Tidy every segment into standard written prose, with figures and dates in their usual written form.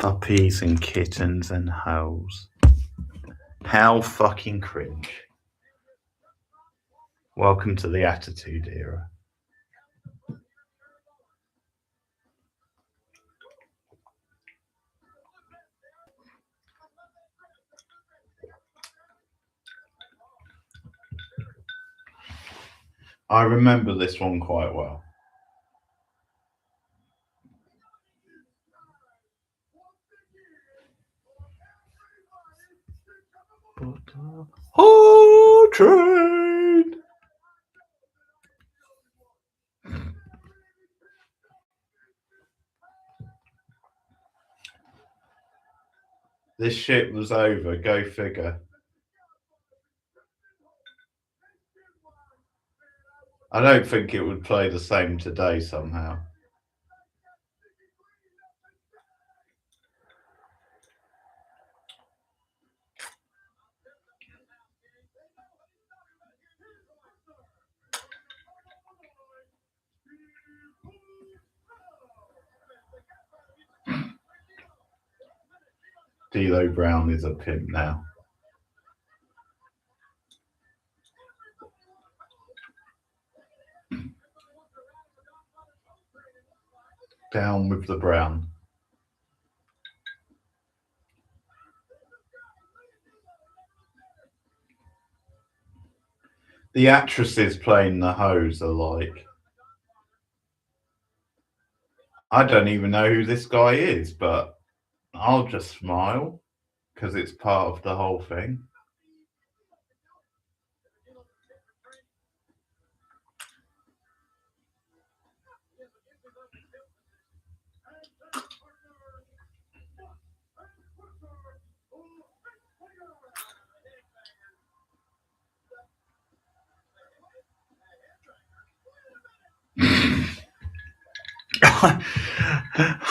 Puppies and kittens and hoes. How fucking cringe. Welcome to the Attitude Era. I remember this one quite well. Oh, train! This shit was over, go figure. I don't think it would play the same today somehow. D'Lo Brown is a pimp now. Down with the brown. The actresses playing the hoes are like, I don't even know who this guy is, but I'll just smile because it's part of the whole thing.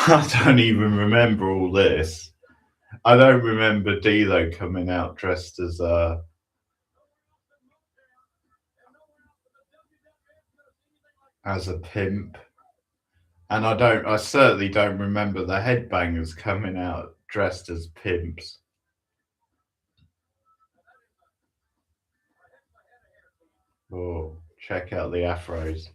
I don't even remember all this. I don't remember D'Lo coming out dressed as a pimp, and I certainly don't remember the headbangers coming out dressed as pimps. Oh, check out the afros.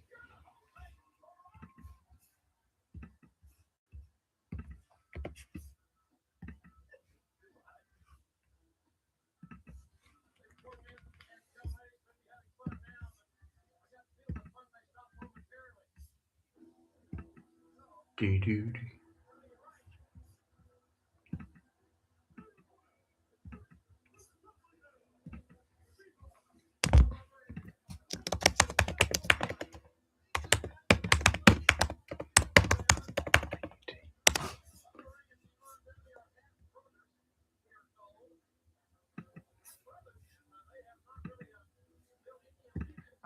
Do.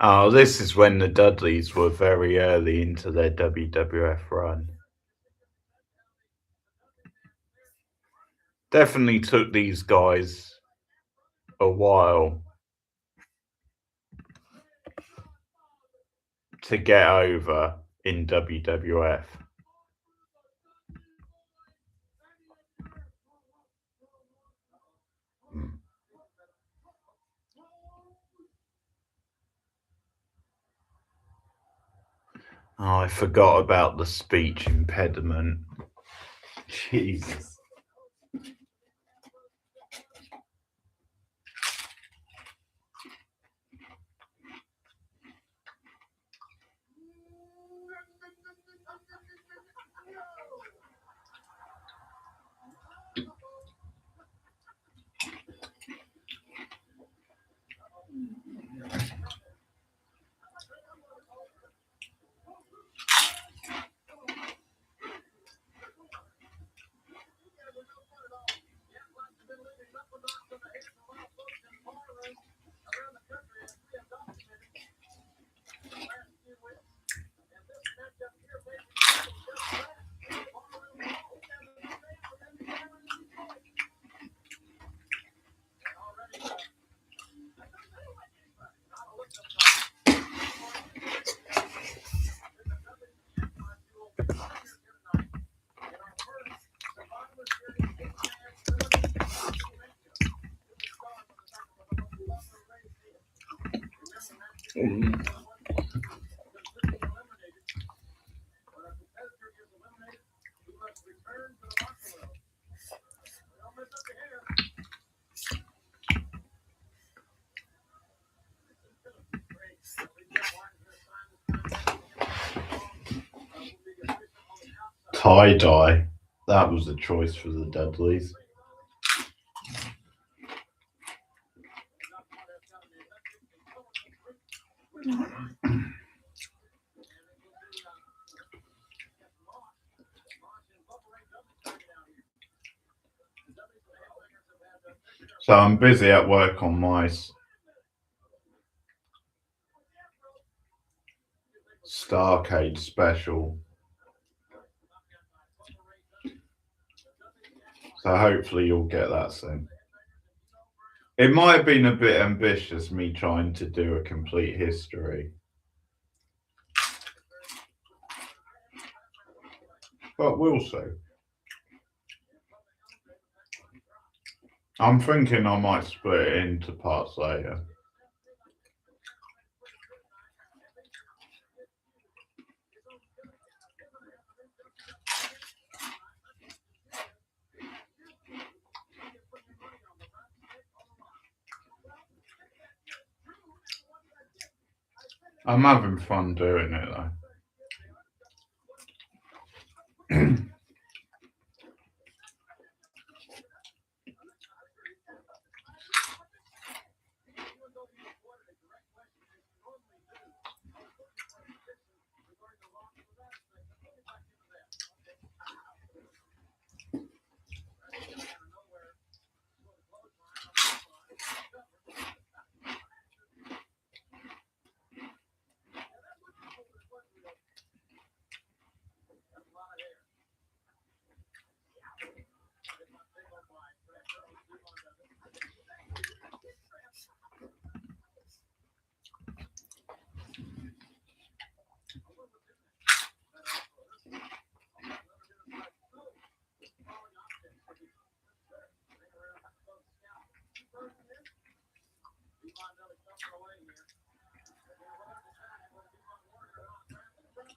Oh, this is when the Dudleys were very early into their WWF run. Definitely took these guys a while to get over in WWF. Oh, I forgot about the speech impediment. Jesus. Tie-dye. That was a choice for the Dudleys. So I'm busy at work on my Starcade special. So hopefully you'll get that soon. It might have been a bit ambitious, me trying to do a complete history. But we'll see. I'm thinking I might split it into parts later. I'm having fun doing it though.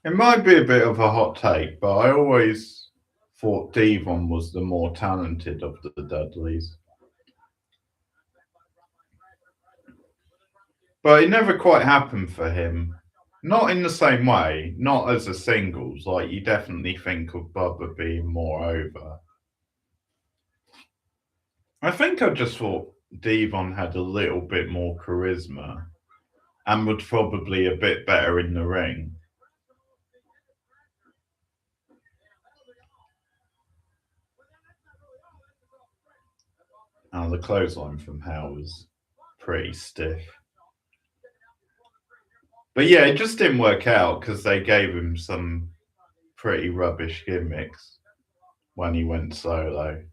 It might be a bit of a hot take, but I always thought Devon was the more talented of the Dudleys. But it never quite happened for him. Not in the same way, not as a singles. Like you definitely think of Bubba being more over. I think I just thought Devon had a little bit more charisma and was probably a bit better in the ring. Oh, the clothesline from Hell was pretty stiff. But yeah, it just didn't work out because they gave him some pretty rubbish gimmicks when he went solo.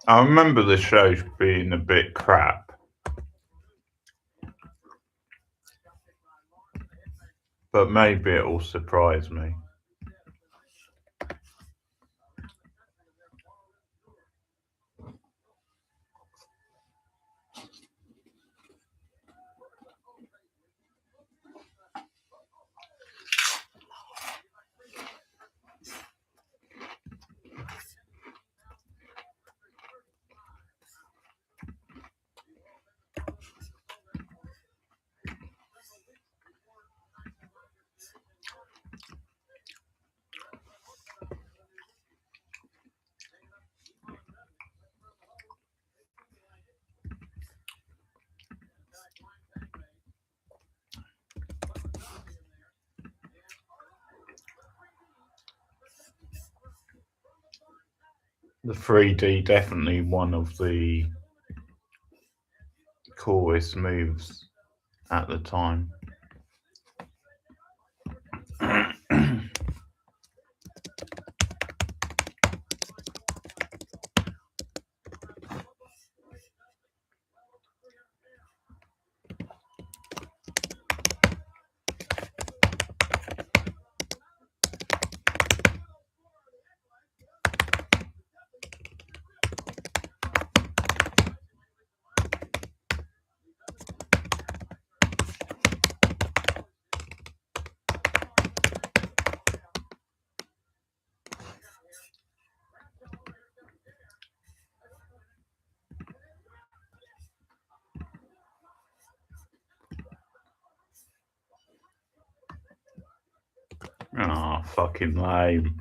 I remember the show being a bit crap. But maybe it will surprise me. The 3D definitely one of the coolest moves at the time. Oh, fucking lame.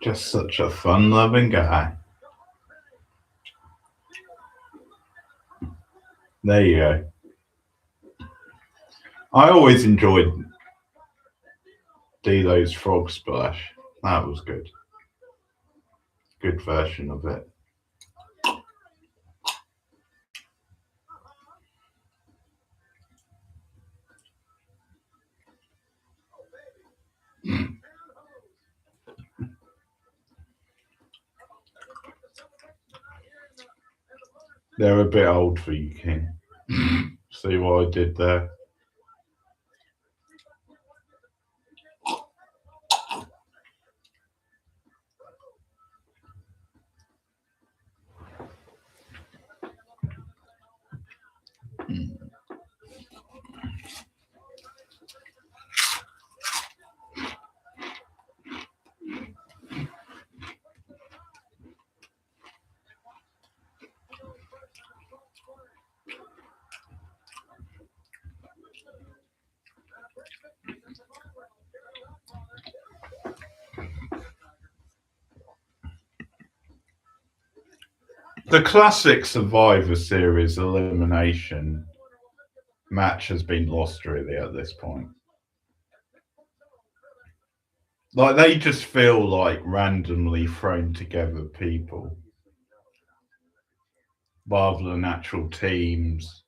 Just such a fun-loving guy. There you go. I always enjoyed D'Lo's Frog Splash. That was good. Good version of it. They're a bit old for you, King. See what I did there? The classic Survivor Series elimination match has been lost really at this point. Like they just feel like randomly thrown together people rather than actual teams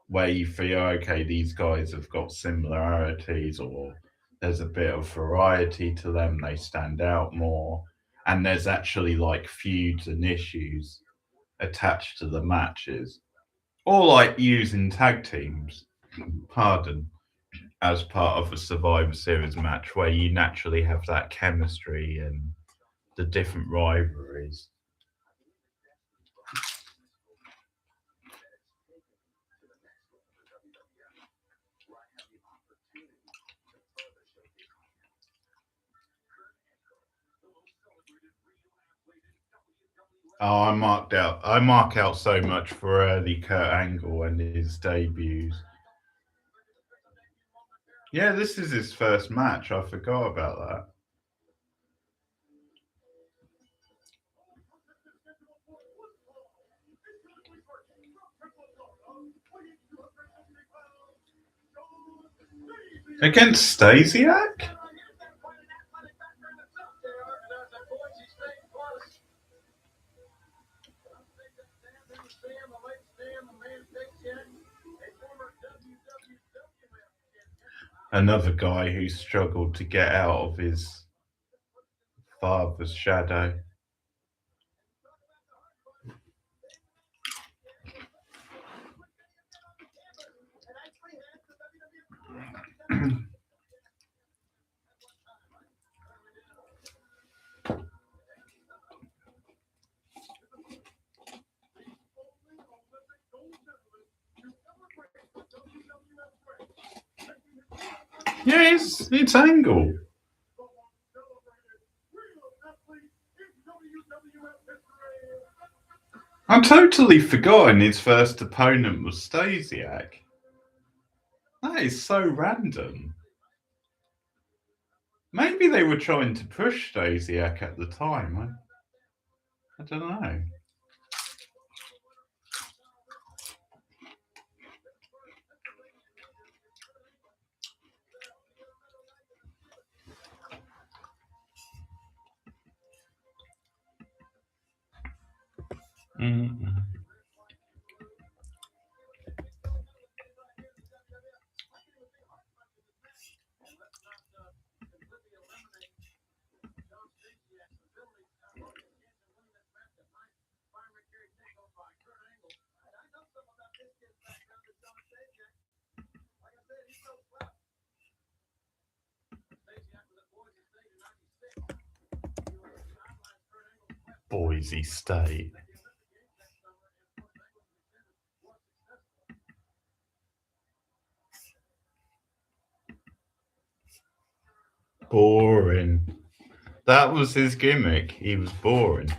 where you feel, okay, these guys have got similarities or there's a bit of variety to them, they stand out more, and there's actually like feuds and issues attached to the matches. Or like using tag teams, pardon, as part of a Survivor Series match where you naturally have that chemistry and the different rivalries. Oh, I mark out so much for early Kurt Angle and his debuts. Yeah, this is his first match. I forgot about that. Against Stasiak? Another guy who struggled to get out of his father's shadow. Yeah, it's Angle. I totally forgotten his first opponent was Stasiak. That is so random. Maybe they were trying to push Stasiak at the time. I don't know. Mm-mm. Boise State. Boring. That was his gimmick. He was boring.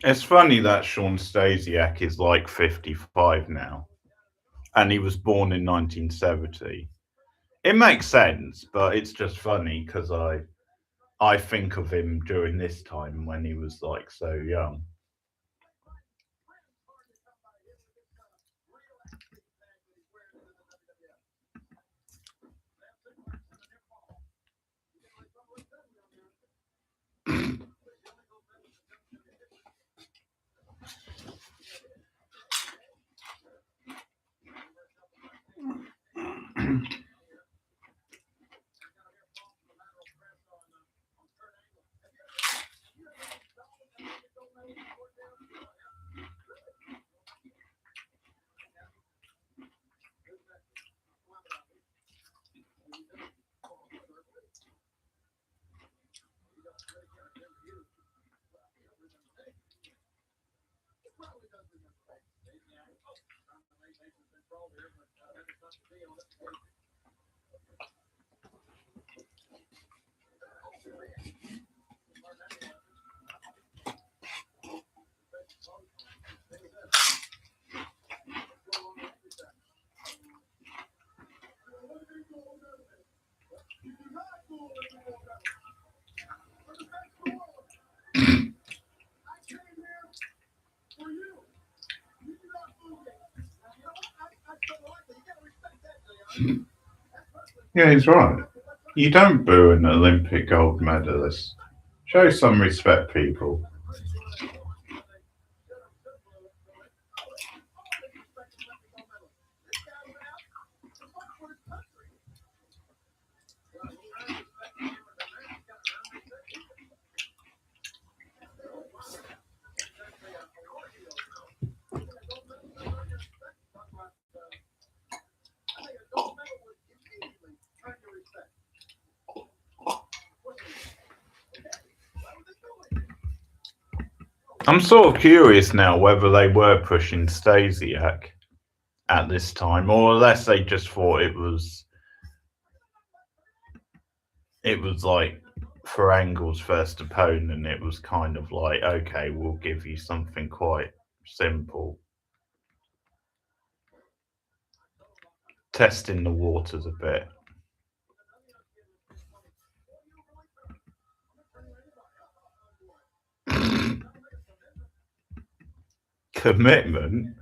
It's funny that Sean Stasiak is like 55 now, and he was born in 1970. It makes sense, but it's just funny because I think of him during this time when he was like so young. Yeah, he's right. You don't boo an Olympic gold medalist. Show some respect, people. I'm sort of curious now whether they were pushing Stasiak at this time, or unless they just thought it was like for Angle's first opponent, it was kind of like, okay, we'll give you something quite simple, testing the waters a bit. Commitment.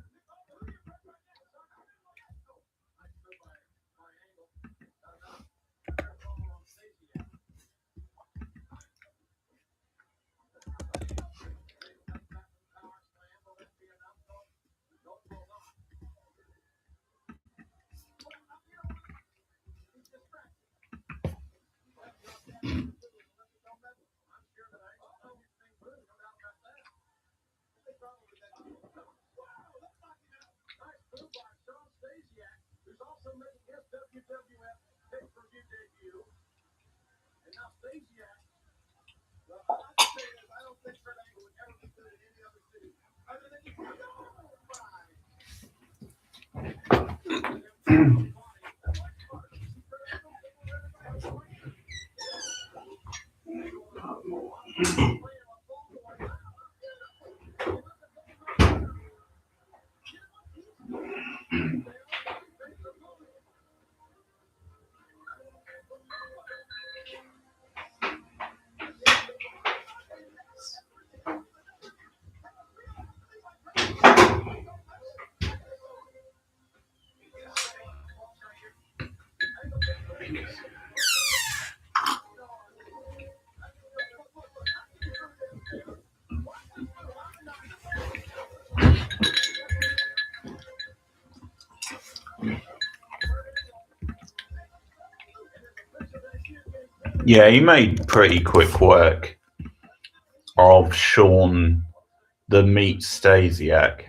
Yeah, he made pretty quick work of Sean the Meat Stasiak.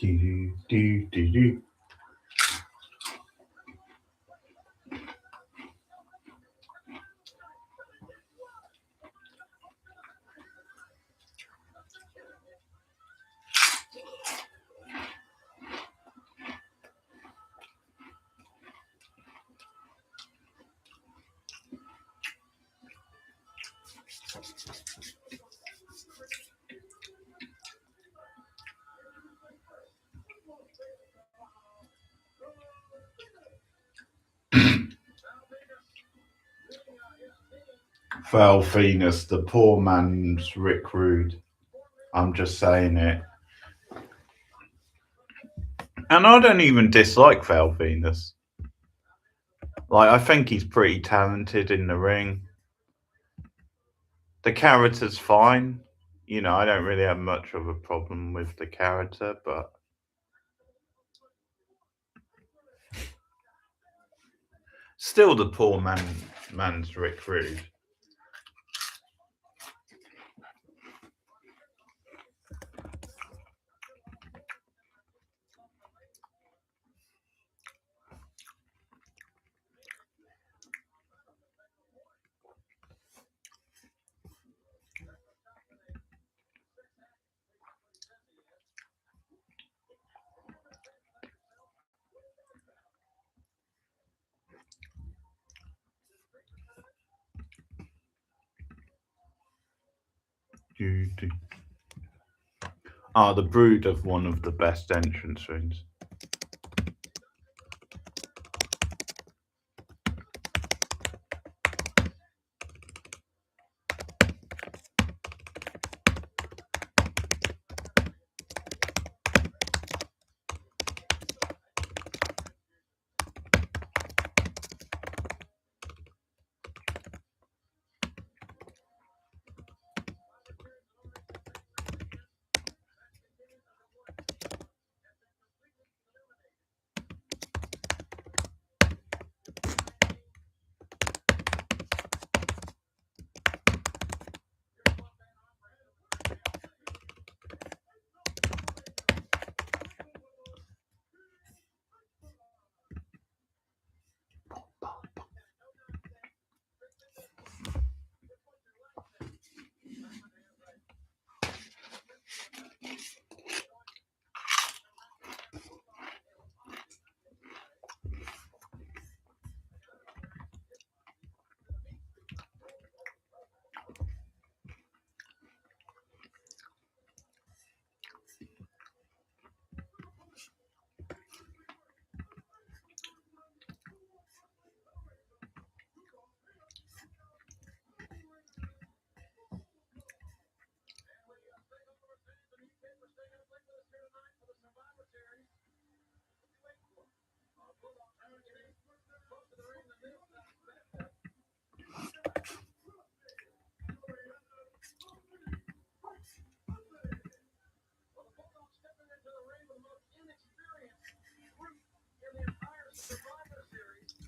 Do, do, do, do. Val Venus, the poor man's Rick Rude. I'm just saying it. And I don't even dislike Val Venus. Like, I think he's pretty talented in the ring. The character's fine. You know, I don't really have much of a problem with the character, but still the poor man's Rick Rude. The Brood of one of the best entrance rings.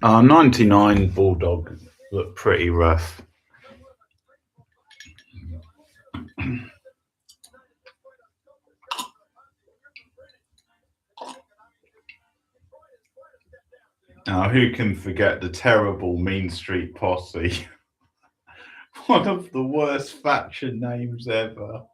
'99 Bulldog looked pretty rough. Now, who can forget the terrible Mean Street Posse? One of the worst faction names ever.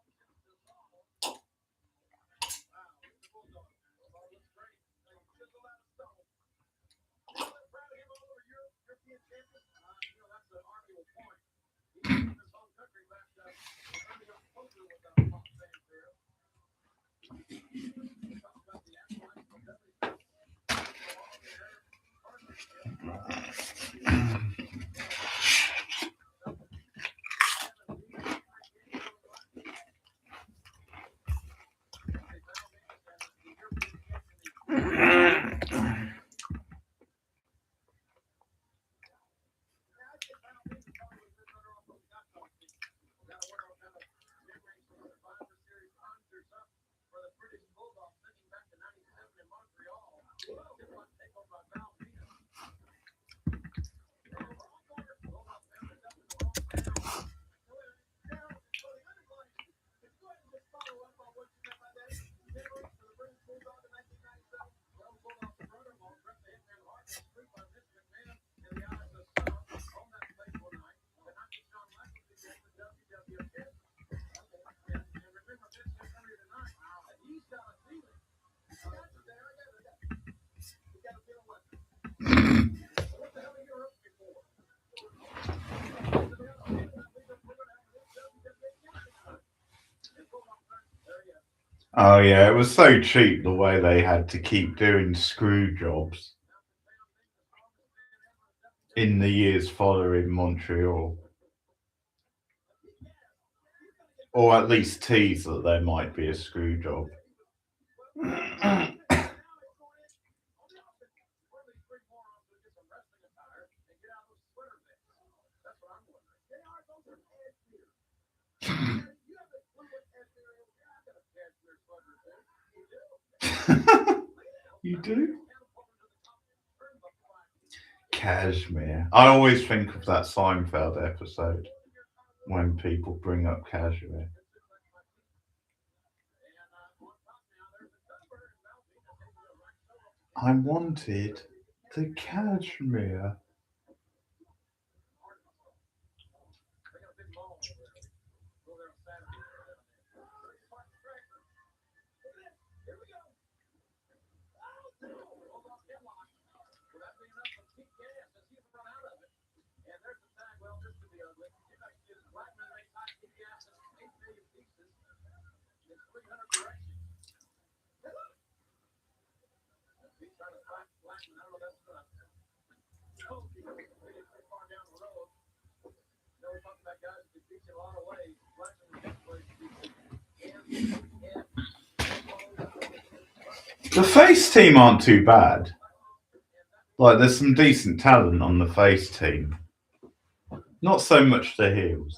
Oh yeah, it was so cheap the way they had to keep doing screw jobs in the years following Montreal, or at least tease that there might be a screw job. You do? Cashmere. I always think of that Seinfeld episode when people bring up cashmere. I wanted the cashmere. The face team aren't too bad. Like, there's some decent talent on the face team. Not so much the heels.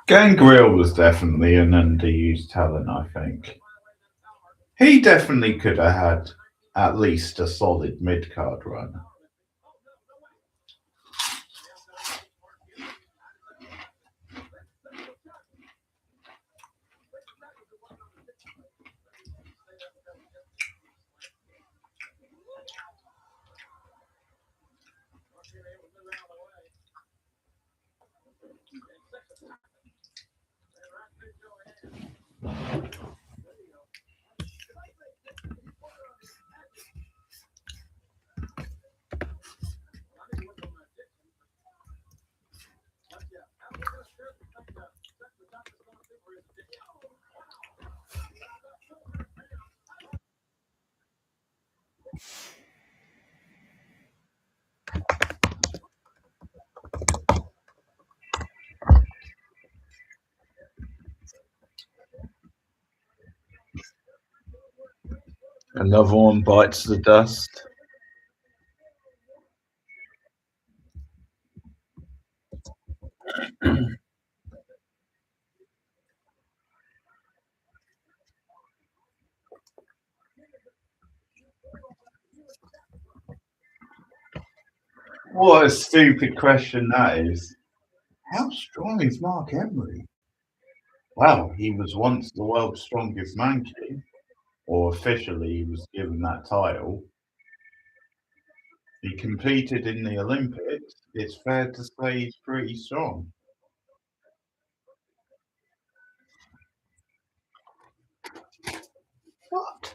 Gangrel was definitely an underused talent, I think. He definitely could have had at least a solid mid card run. Another one bites the dust. What a stupid question that is. How strong is Mark Henry? Well, he was once the world's strongest monkey, or officially he was given that title. He competed in the Olympics. It's fair to say he's pretty strong. What?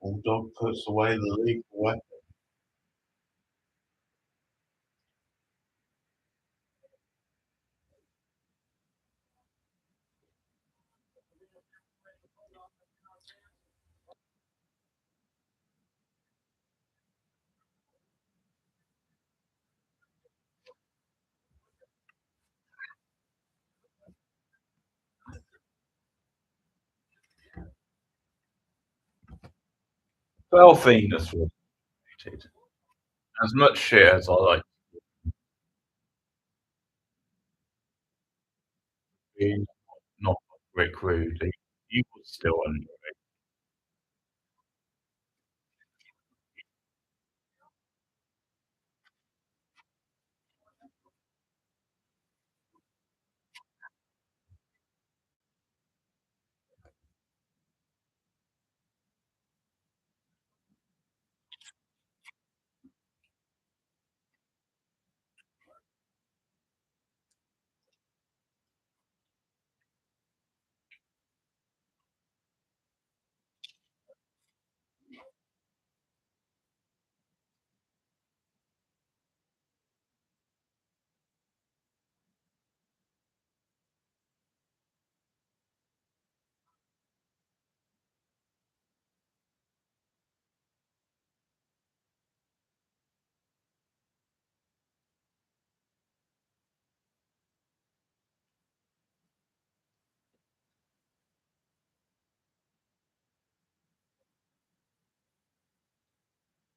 Bulldog puts away the lethal weapon. Belfines was hated. As much shit as I like being not Rick Rude, he was still under it.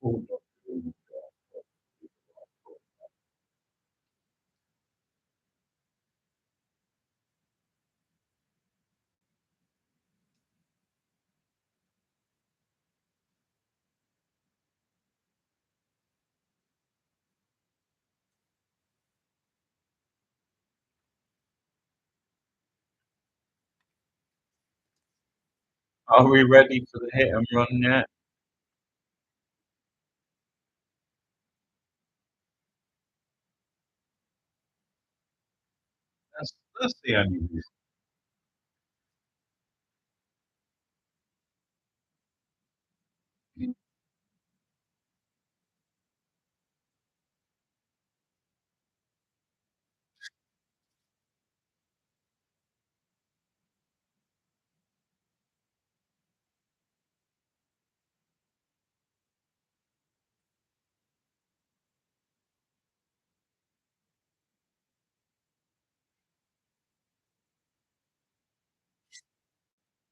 Bulldog. Are we ready for the hit and run yet? That's the only reason.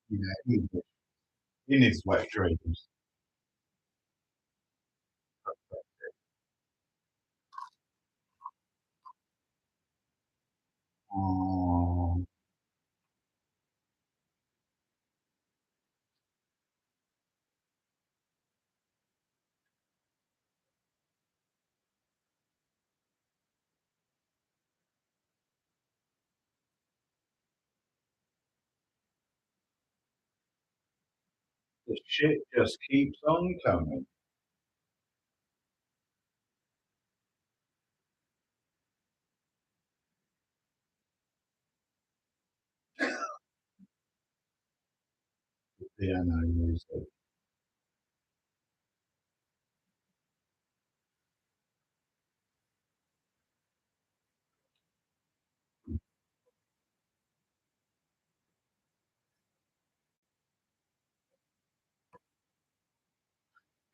Yeah, in his wet dreams. Oh, the shit just keeps on coming. Piano music.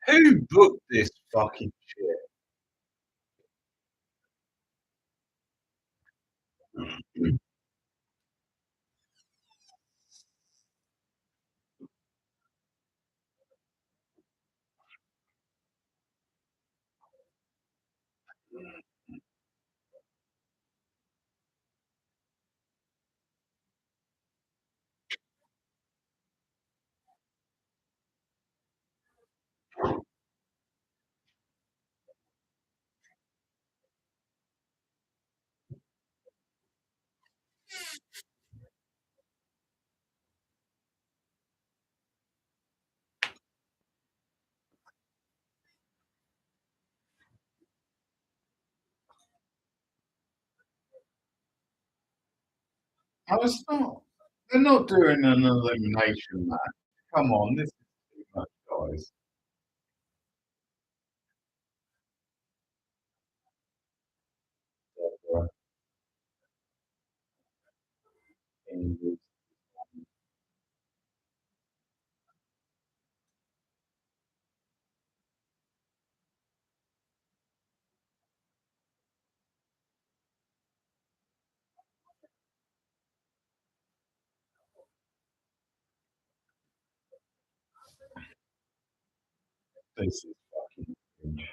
Who booked this fucking shit? Oh, it's not. They're not doing an elimination match. Come on, this is too much, guys. This is fucking cringe.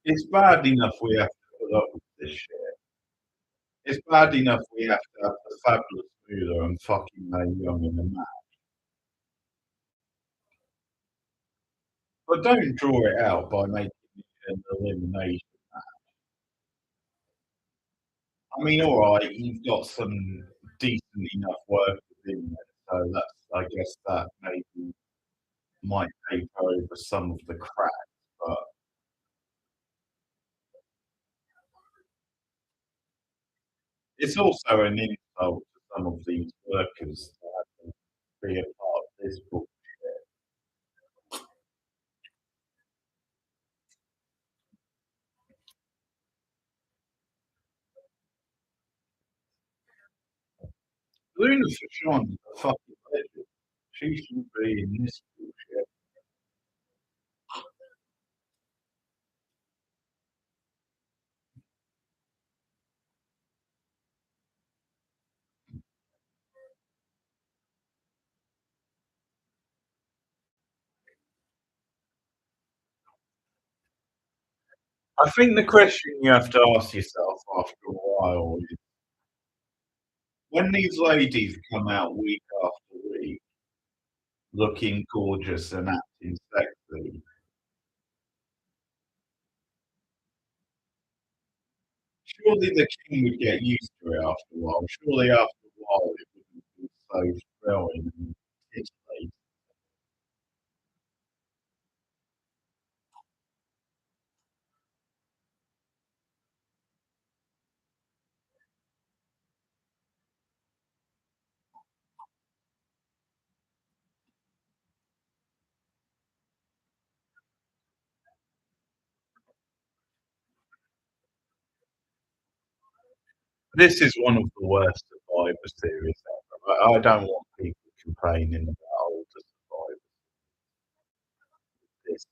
It's bad enough we have to put up with this shit. It's bad enough we have to have the fabulous Moolah and fucking Mae Young in the match. But don't draw it out by making it an elimination. I mean, all right, you've got some decent enough work in there, so that's I guess that maybe might paper over some of the cracks, but it's also an insult to some of these workers to have to be a part of this book. Luna Fashawn is a fucking legend. She should be in this bullshit. I think the question you have to ask yourself after a while is when these ladies come out week after week looking gorgeous and acting sexy, surely the king would get used to it after a while. Surely after a while it wouldn't be so thrilling and titillating. This is one of the worst Survivor series ever. I don't want people complaining about older Survivor. This.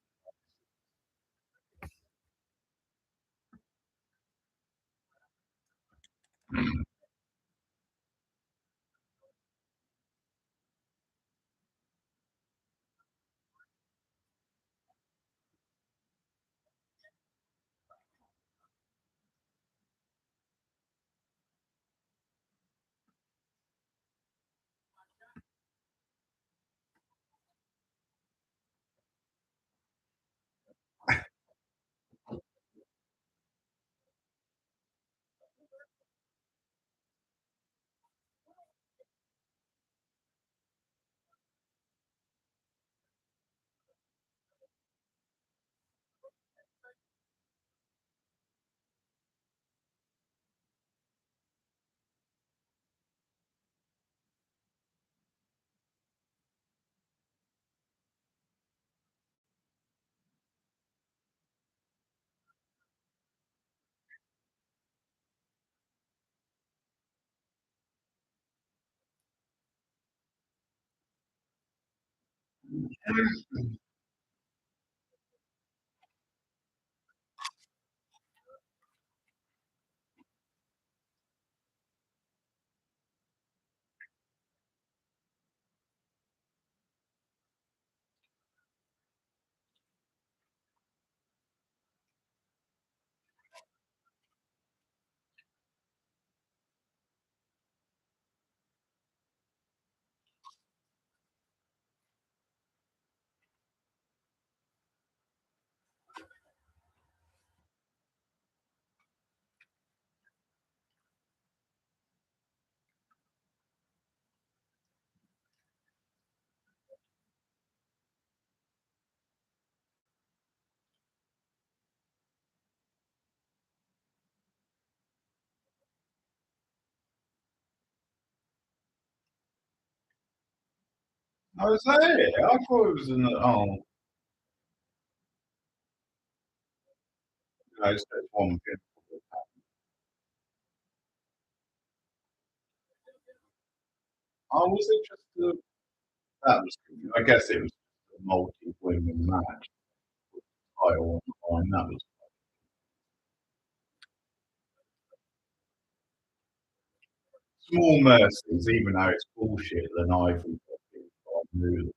I was there. I thought it was an oh, no, it's just one thing. Oh, was it just the that was I guess it was a multi-women match title on the line. That was small mercies, even though it's bullshit, then I think I knew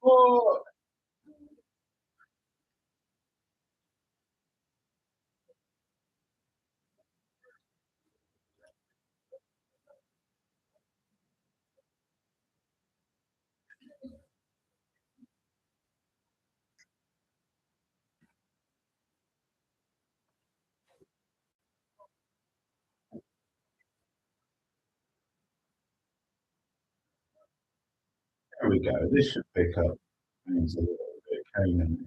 oh, there we go. This should pick up things a little bit. Kanan.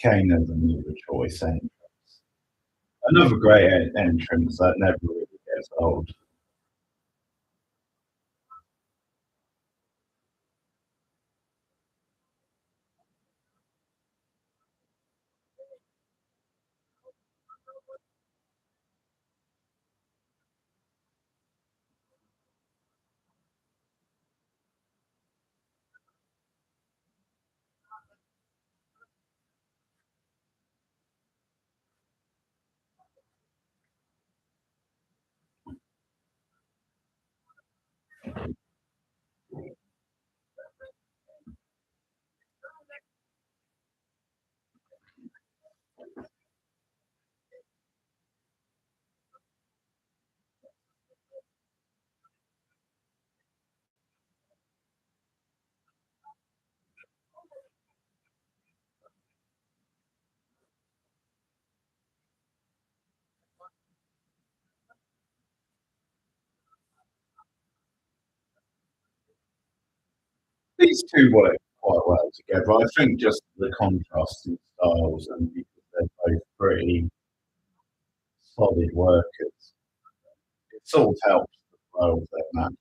Kanan's another choice, ain't Another great entrance that never really gets old. These two work quite well together. I think just the contrast in styles and because they're both pretty solid workers, it sort of helps the flow of their match.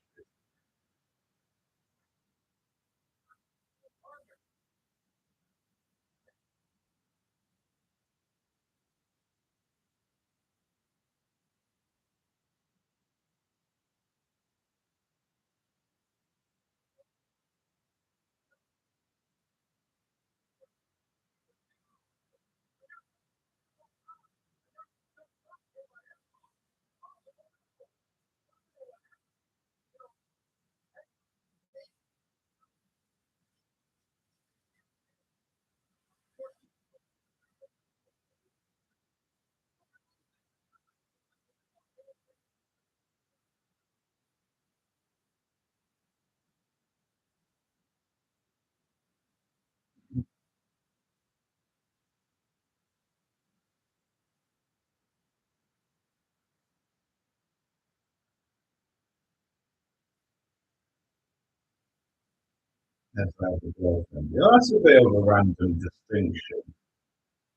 That's how the girlfriend. Yeah, that's a bit of a random distinction.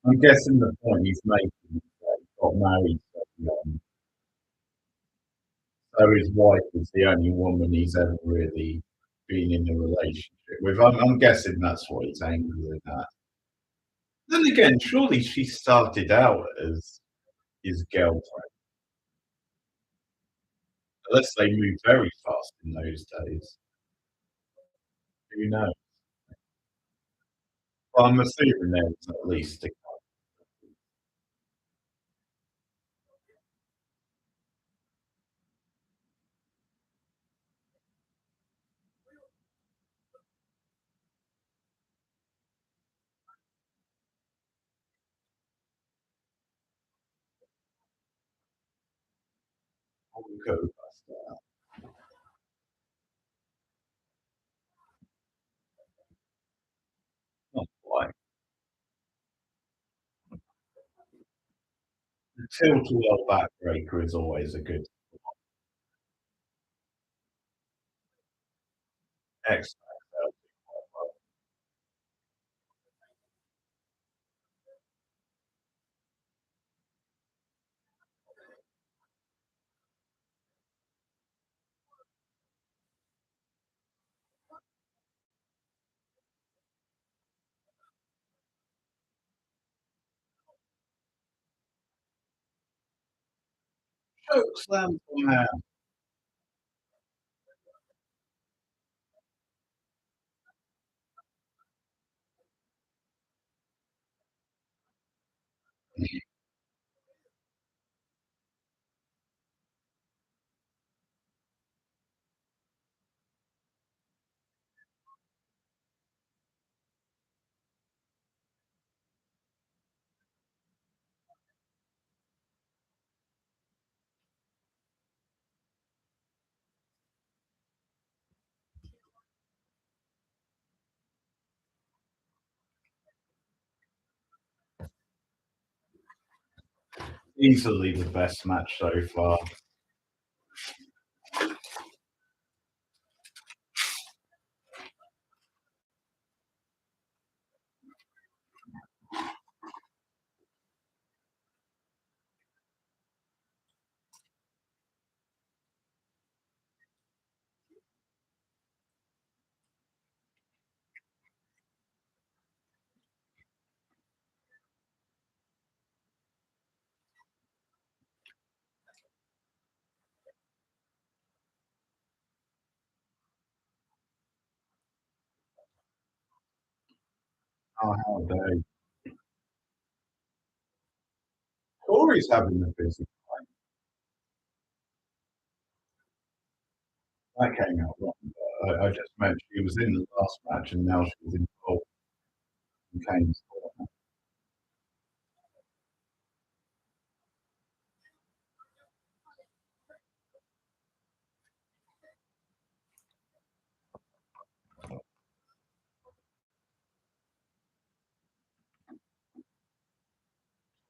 I'm guessing the point he's making is that he got married so young, so his wife is the only woman he's ever really been in a relationship with. I'm guessing that's what he's angry at. Then again, surely she started out as his girlfriend, unless they moved very fast in those days. Who knows? Well, I'm assuming there was at least a couple co-buster. Not quite. The tilt-a-whirl backbreaker is always a good X Factor. Choke slam somehow. Easily the best match so far. Oh, how dare. Corey's having a busy time. That came out wrong. I just meant she was in the last match and now she's involved in Kane's corner.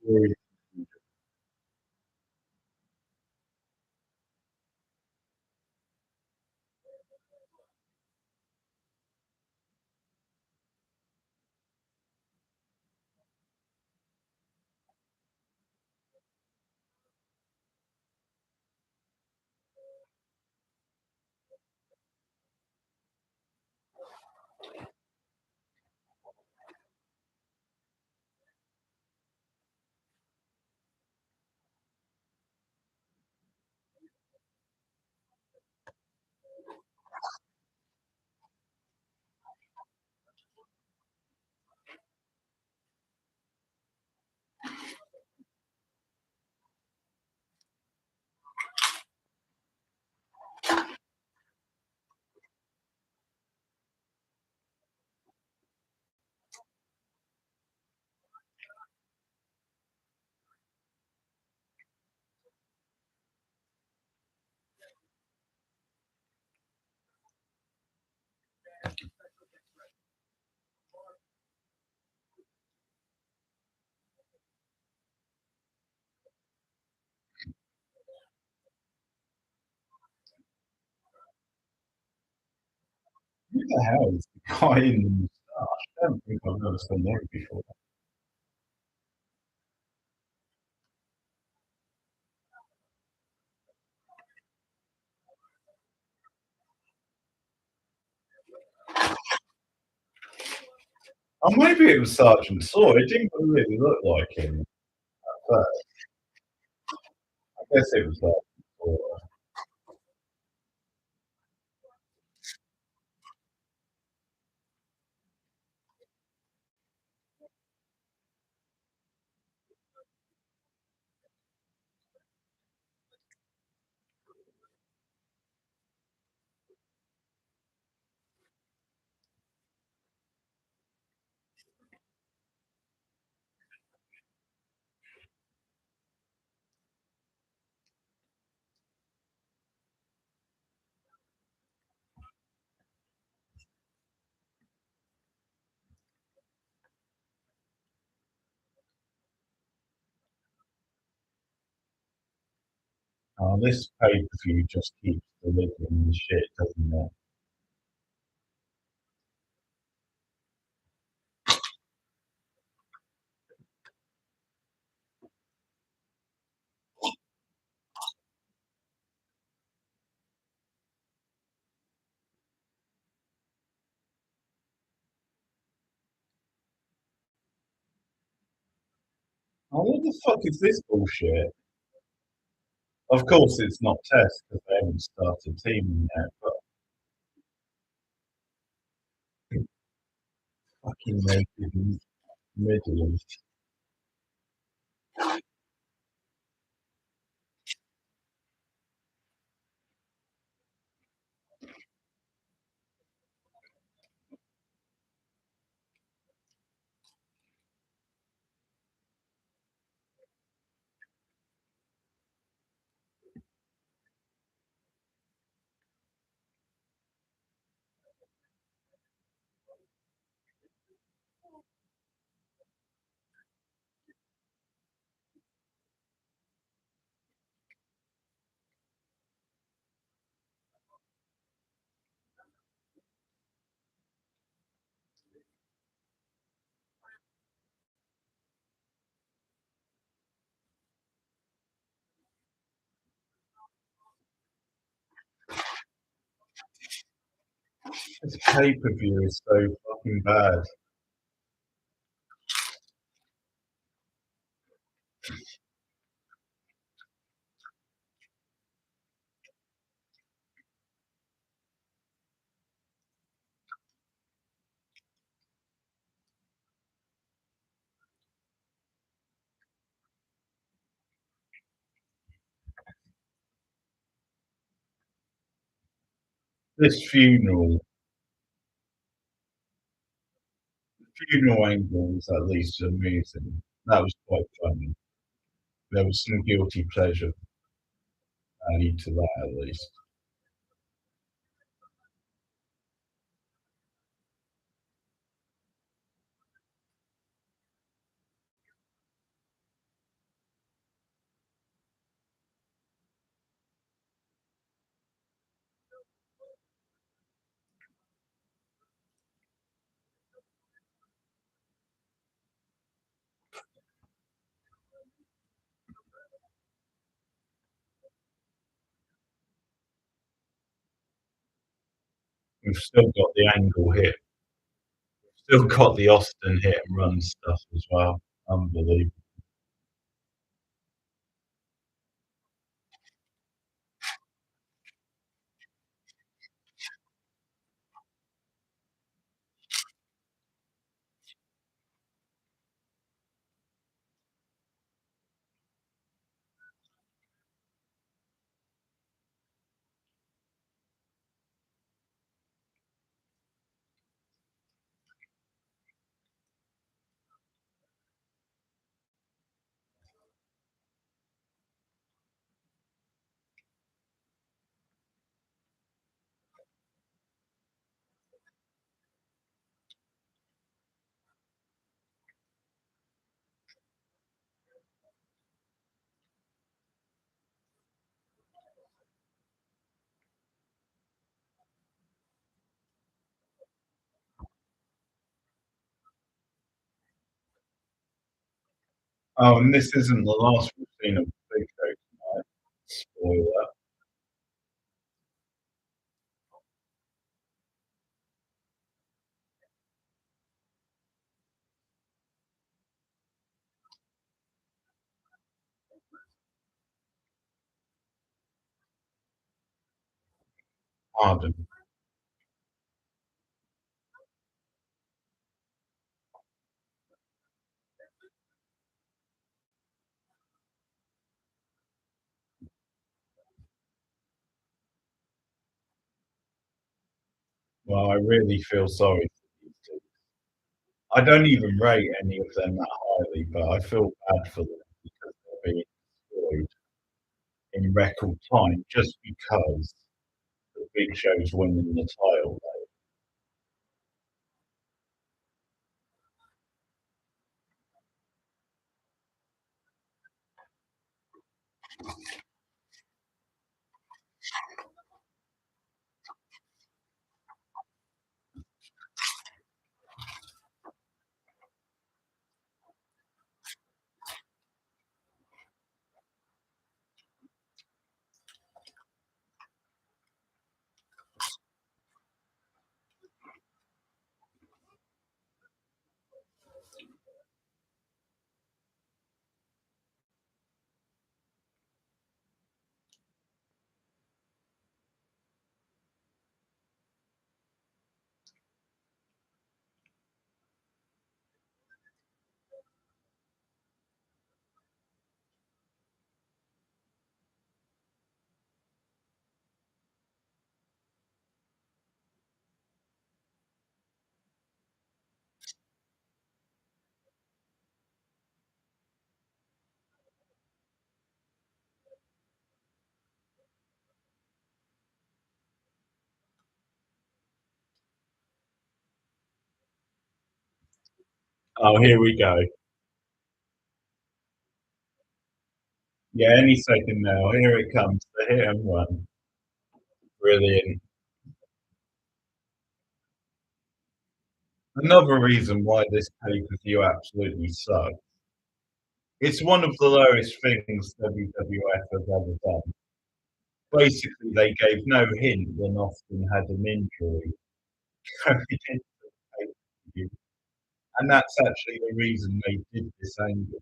Corey, who the hell is the guy in the moustache? I don't think I've ever seen him before. Oh, maybe it was Sergeant Saw. It didn't really look like him, but I guess it was Sergeant Saw. Oh, this pay-per-view just keeps delivering the shit, doesn't it? Oh, what the fuck is this bullshit? Of course, it's not Test because they haven't started teaming yet, but fucking naked middle. This pay-per-view is so fucking bad. This funeral angle was at least amusing. That was quite funny. There was some guilty pleasure added to that at least. We've still got the angle hit. Still got the Austin hit and run stuff as well. Unbelievable. Oh, and this isn't the last we've seen of Big Show tonight. Spoiler. Pardon. Well, I really feel sorry for these two. I don't even rate any of them that highly, but I feel bad for them because they're being destroyed in record time just because the Big Show's winning the title. Oh, here we go. Yeah, any second now. Here it comes. The hit and run. Brilliant. Another reason why this pay-per-view absolutely sucks. It's one of the lowest things WWF have ever done. Basically, they gave no hint when Austin had an injury going into the pay-per-view, and that's actually the reason they did this angle.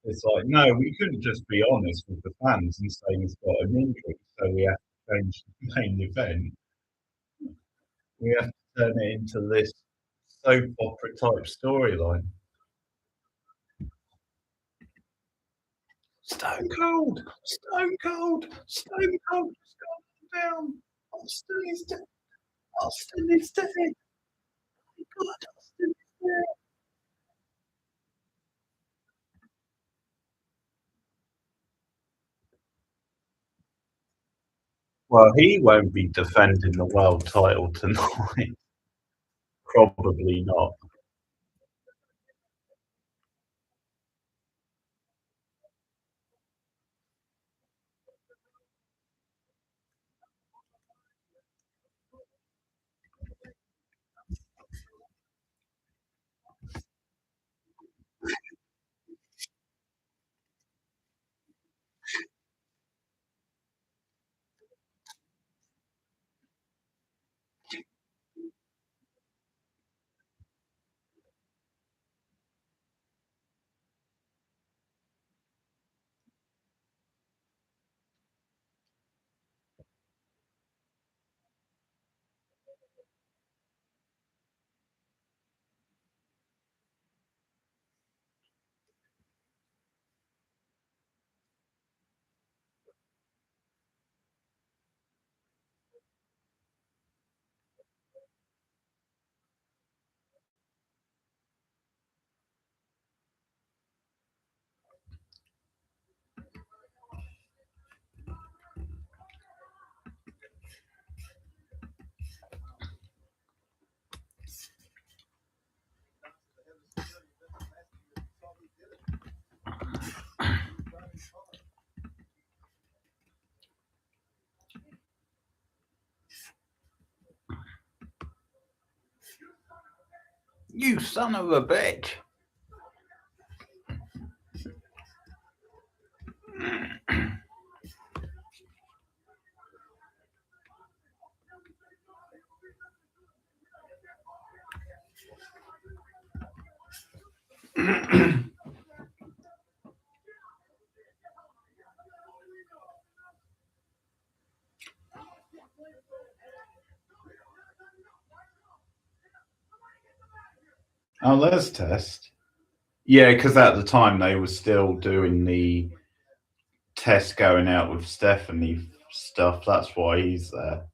It's like, no, we couldn't just be honest with the fans and say he's got an injury, so we have to change the main event. We have to turn it into this soap opera type storyline. Stone Cold, Stone Cold, Stone Cold has gone down. Austin is dead. Austin is dead. God, Austin is dead. Well, he won't be defending the world title tonight. Probably not. You son of a bitch. Oh, let's test. Yeah, because at the time they were still doing the test going out with Stephanie stuff. That's why he's there.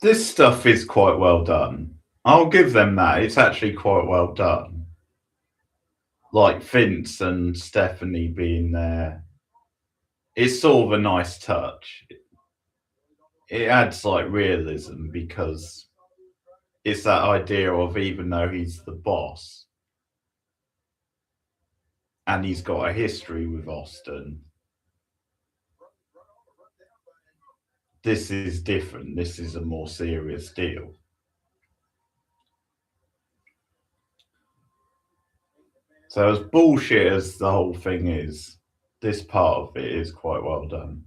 This stuff is quite well done. I'll give them that. It's actually quite well done. Like Vince and Stephanie being there. It's sort of a nice touch. It adds like realism because it's that idea of even though he's the boss and he's got a history with Austin, this is different. This is a more serious deal. So as bullshit as the whole thing is, this part of it is quite well done.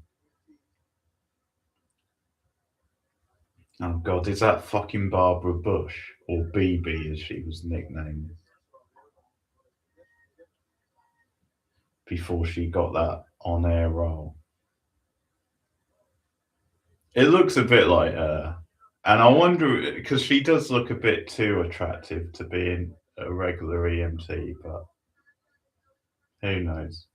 Oh god, is that fucking Barbara Bush or BB as she was nicknamed before she got that on-air role? It looks a bit like her, and I wonder because she does look a bit too attractive to be in a regular EMT, but who knows?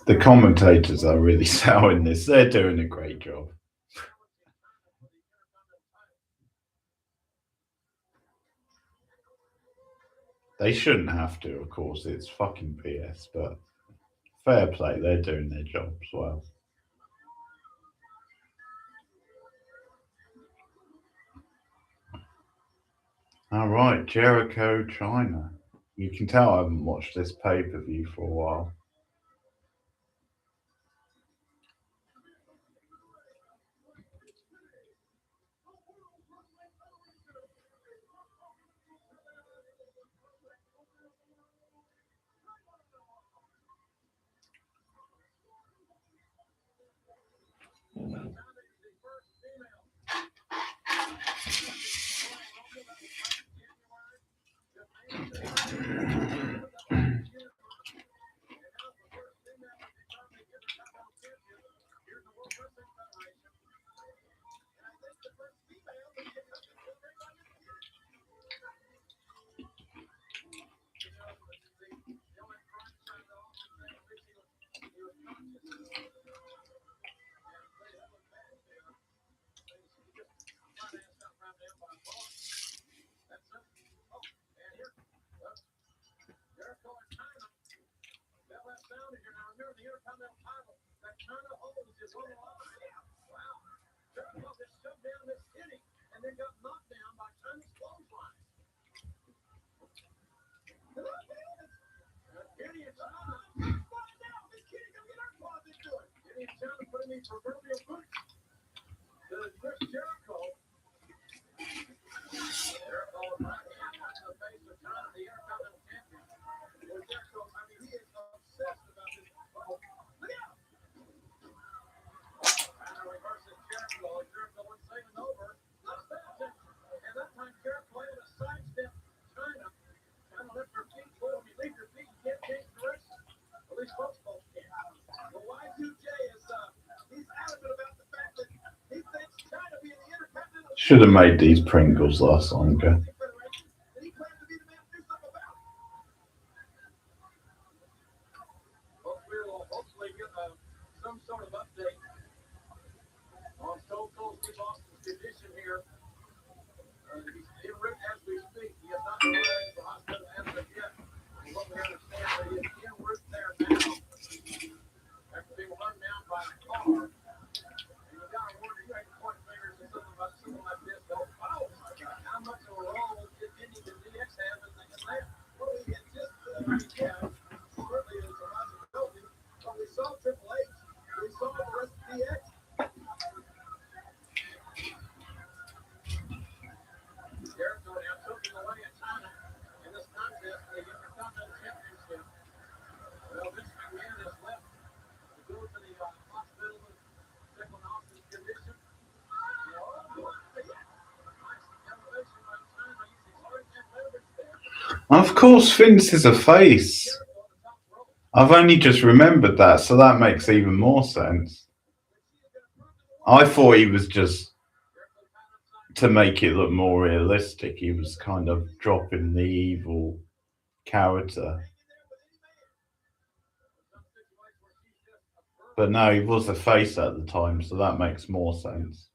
The commentators are really selling this. They're doing a great job. They shouldn't have to, of course. It's fucking PS, but fair play. They're doing their jobs well. All right, Jericho, China. You can tell I haven't watched this pay-per-view for a while. Should have made these Pringles last longer. And of course, Vince is a face. I've only just remembered that, so that makes even more sense. I thought he was just to make it look more realistic. He was kind of dropping the evil character, but no, he was a face at the time, so that makes more sense.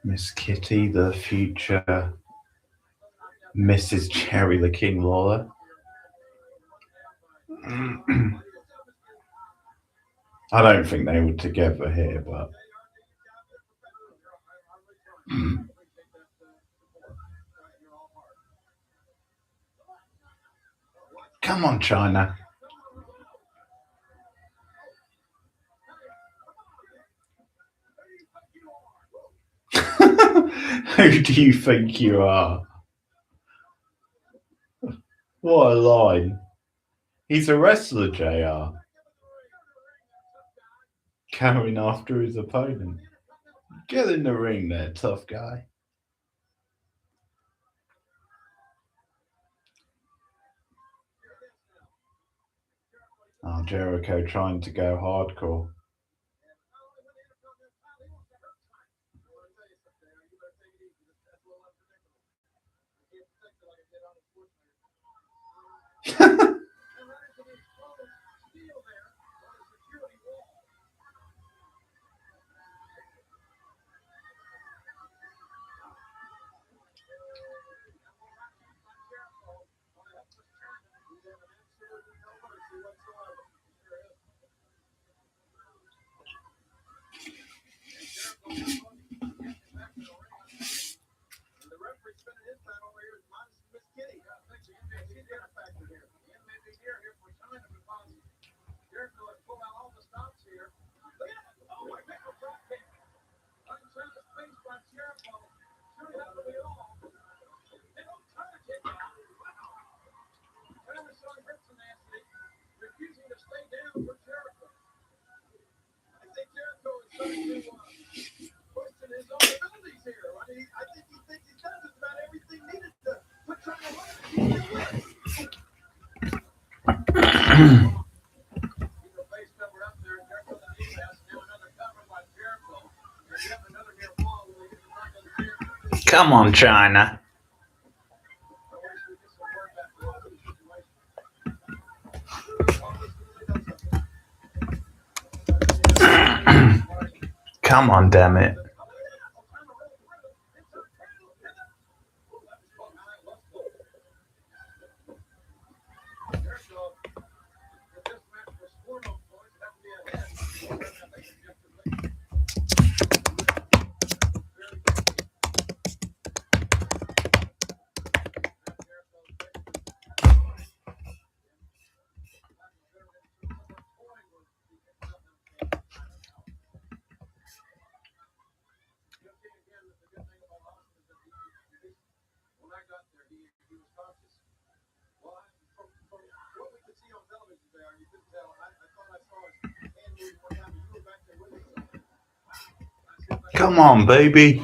Miss Kitty, the future Mrs. Cherry the King Lawler. I don't think they were together here, but come on, China. Who do you think you are? What a line. He's a wrestler, JR. Carrying after his opponent. Get in the ring there, tough guy. Oh, Jericho trying to go hardcore. Come on, China. Come on, damn it. Come on, baby.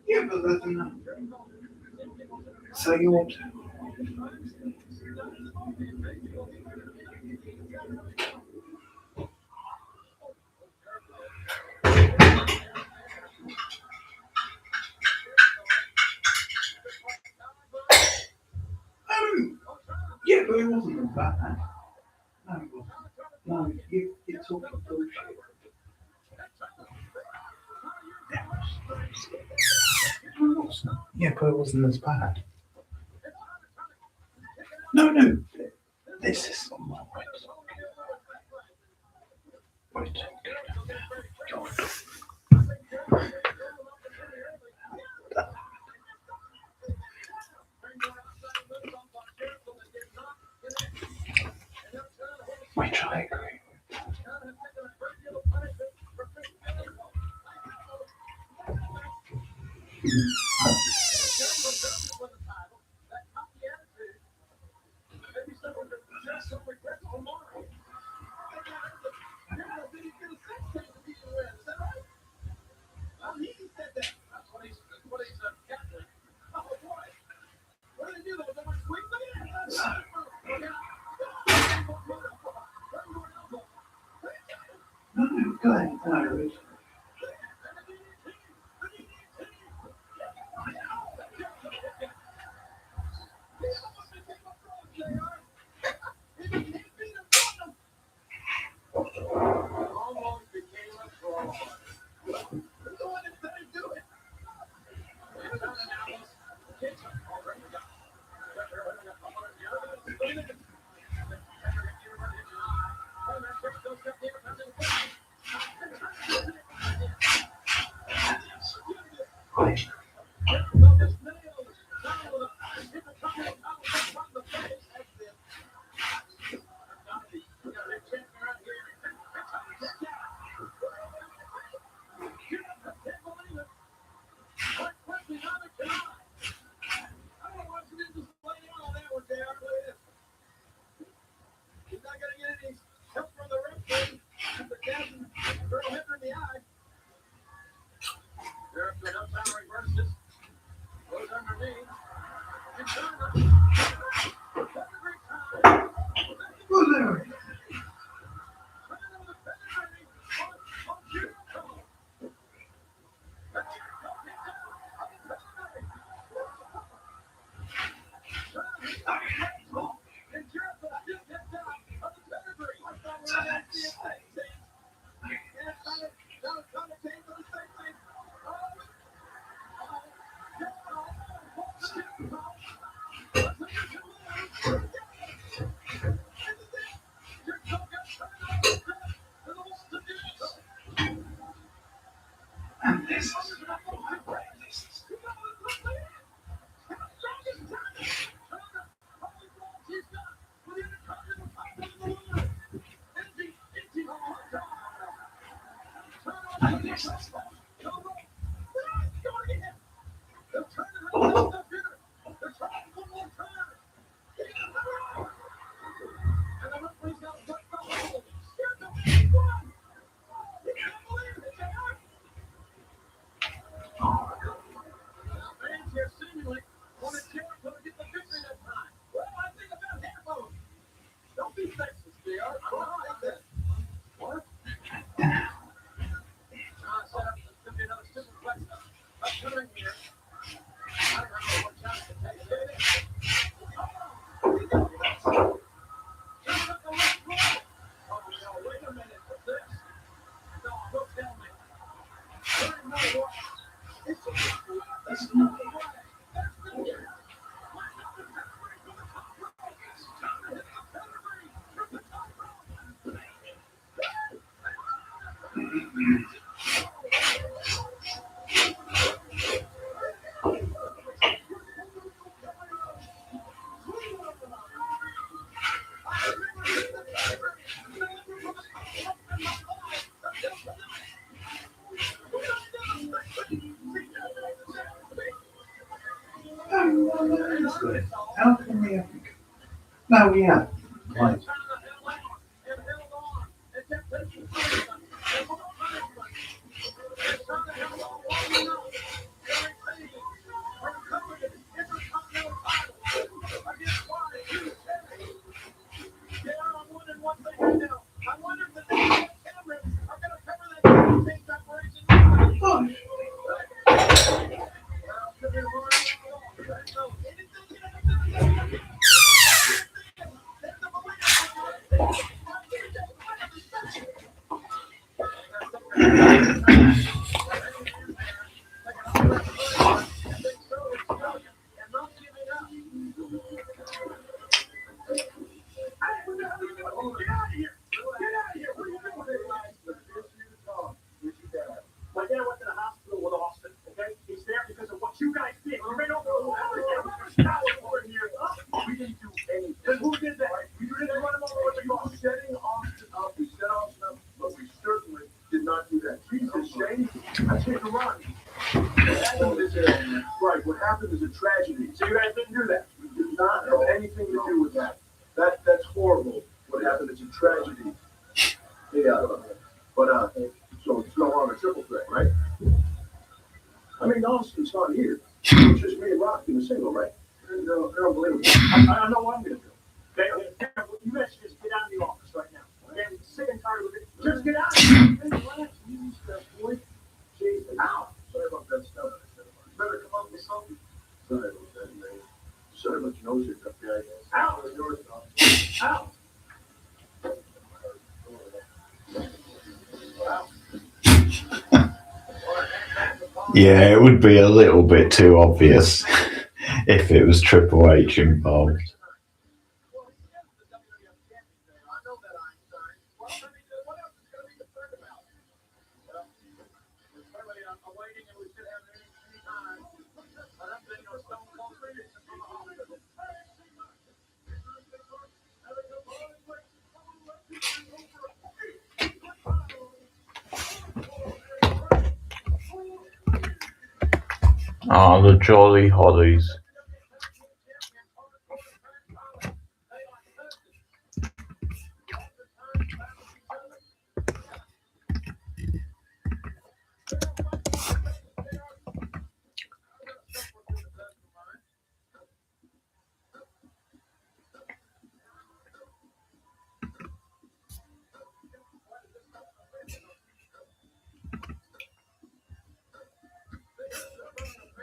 Yeah, but that's enough. So you want to? Yeah, but it wasn't as bad. No, it wasn't. No, you're talking bullshit. Yeah, but it wasn't as bad. No, this is not my way to talk. Wait. Which I agree. No, go ahead. No, And this is not my brain. This is and this is not. How can we have? No, we have. Right. Yeah, it would be a little bit too obvious if it was Triple H involved. Ah, the Jolly Hollies.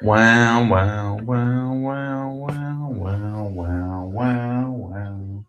Wow, wow, wow, wow, wow, wow, wow, wow, wow.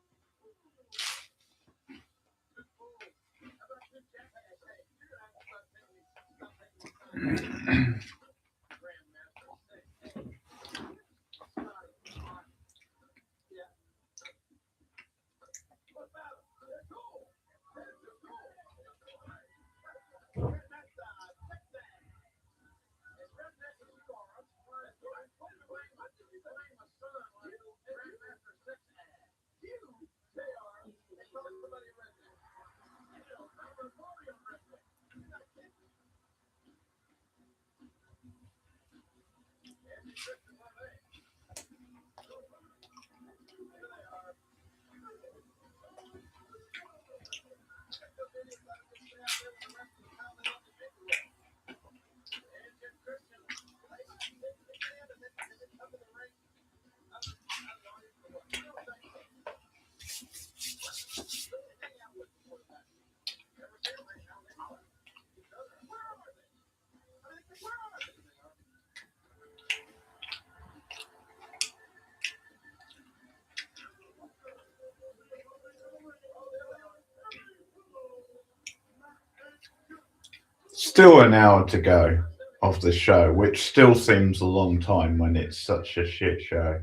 Still an hour to go of the show, which still seems a long time when it's such a shit show.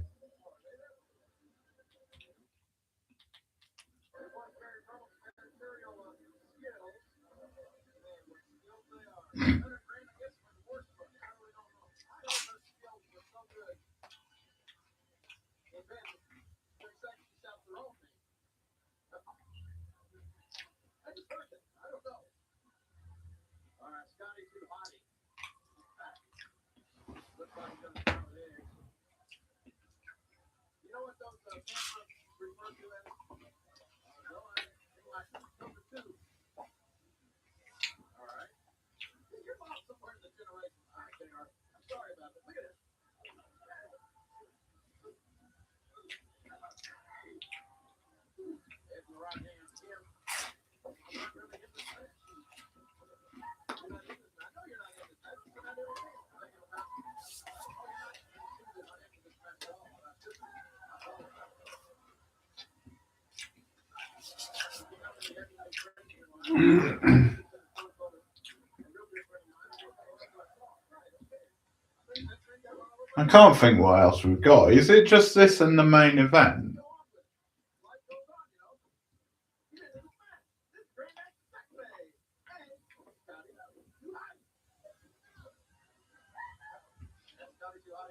I can't think what else we've got. Is it just this and the main event?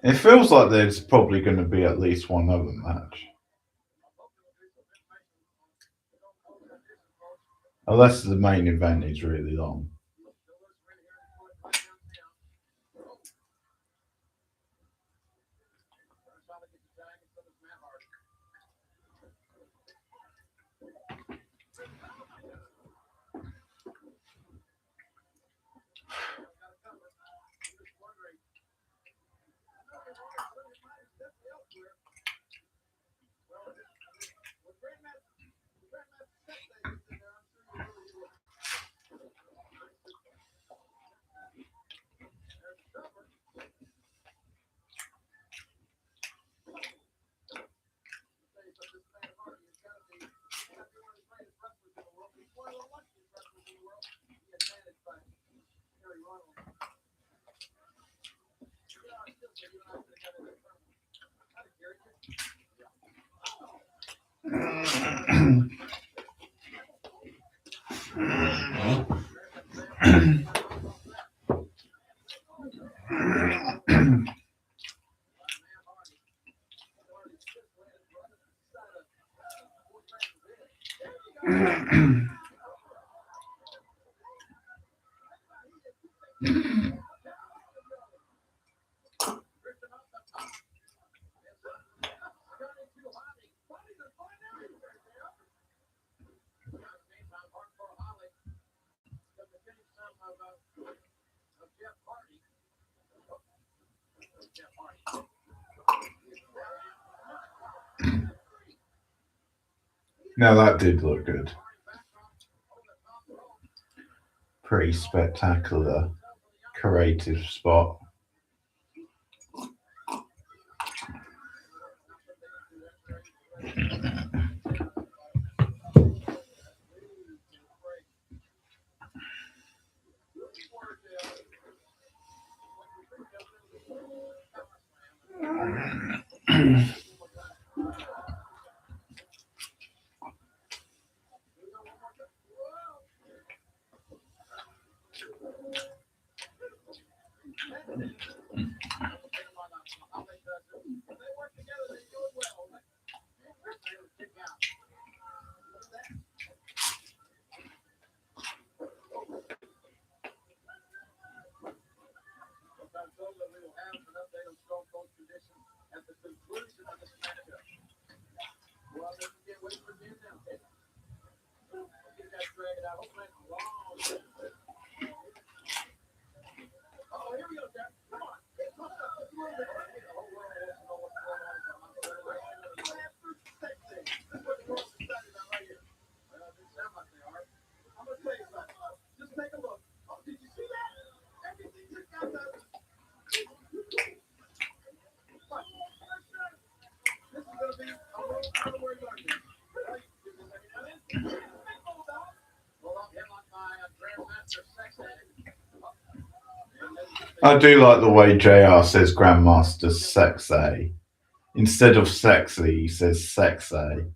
It feels like there's probably going to be at least one other match. Unless the main event is really long. Now that did look good. Pretty spectacular, creative spot. I do like the way JR says Grandmaster sexy. Instead of sexy, he says sexy.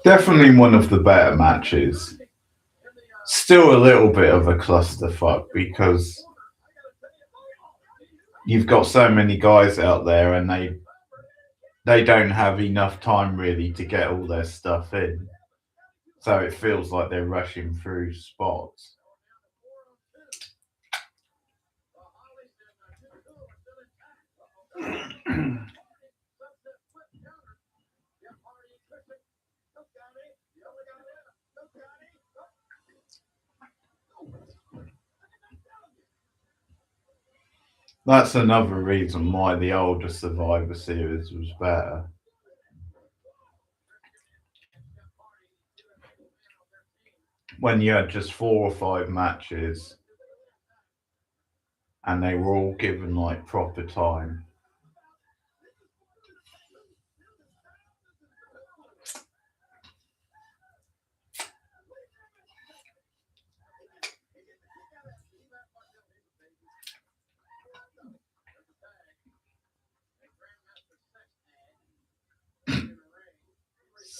Definitely one of the better matches. Still a little bit of a clusterfuck because you've got so many guys out there and they don't have enough time really to get all their stuff in. So it feels like they're rushing through spots. That's another reason why the older Survivor Series was better. When you had just 4 or 5 matches and they were all given like proper time.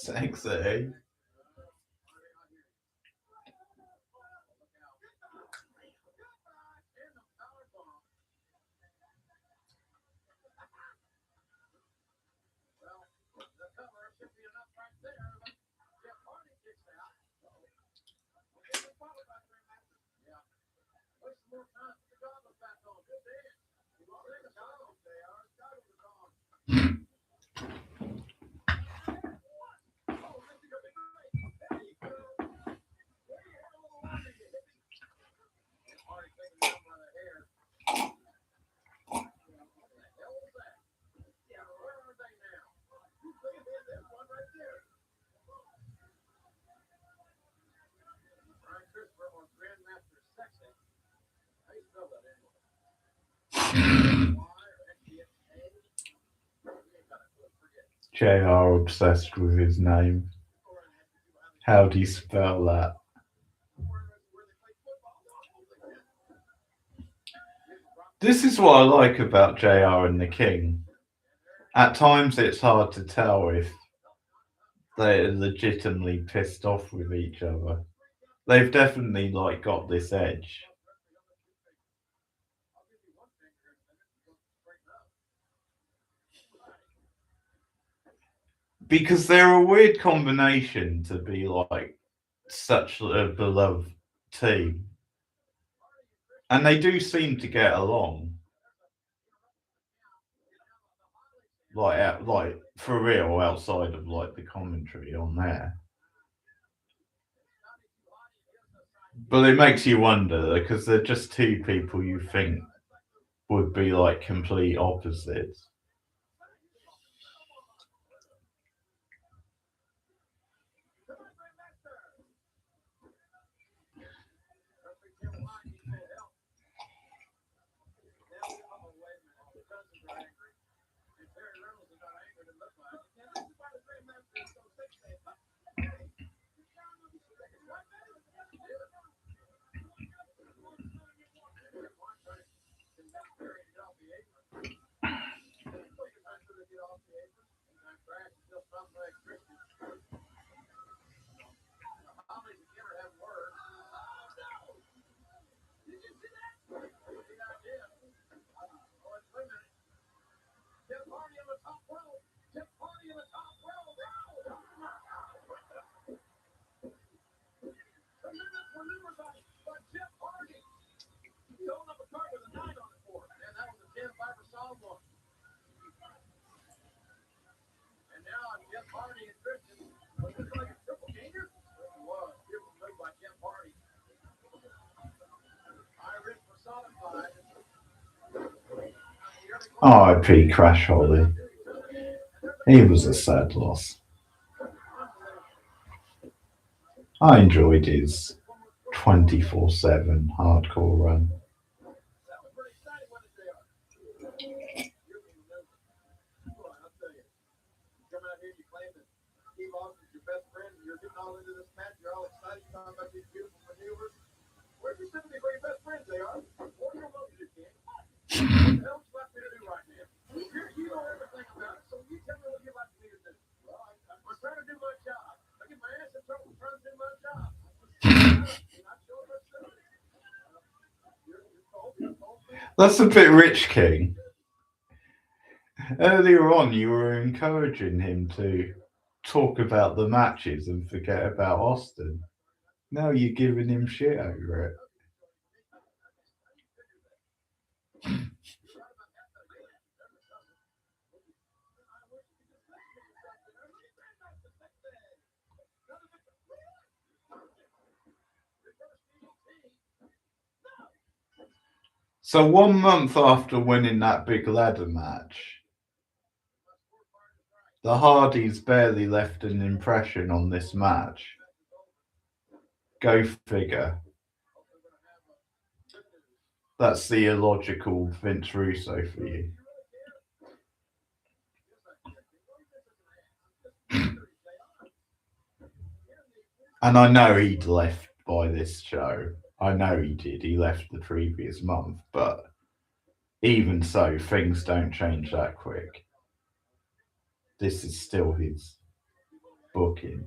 Sexy. JR obsessed with his name. How do you spell that? This is what I like about JR and the King. At times it's hard to tell if they're legitimately pissed off with each other. They've definitely like got this edge. Because they're a weird combination to be like such a beloved team. And they do seem to get along. Like for real outside of like the commentary on there. But it makes you wonder because they're just two people you think would be like complete opposites. R.I.P. Crash Holly. He was a sad loss. I enjoyed his 24/7 hardcore run. That's a bit rich, King. Earlier on, you were encouraging him to talk about the matches and forget about Austin. Now you're giving him shit over it. So 1 month after winning that big ladder match, the Hardys barely left an impression on this match. Go figure. That's the illogical Vince Russo for you. And I know he'd left by this show. I know he did. He left the previous month, but even so, things don't change that quick. This is still his booking.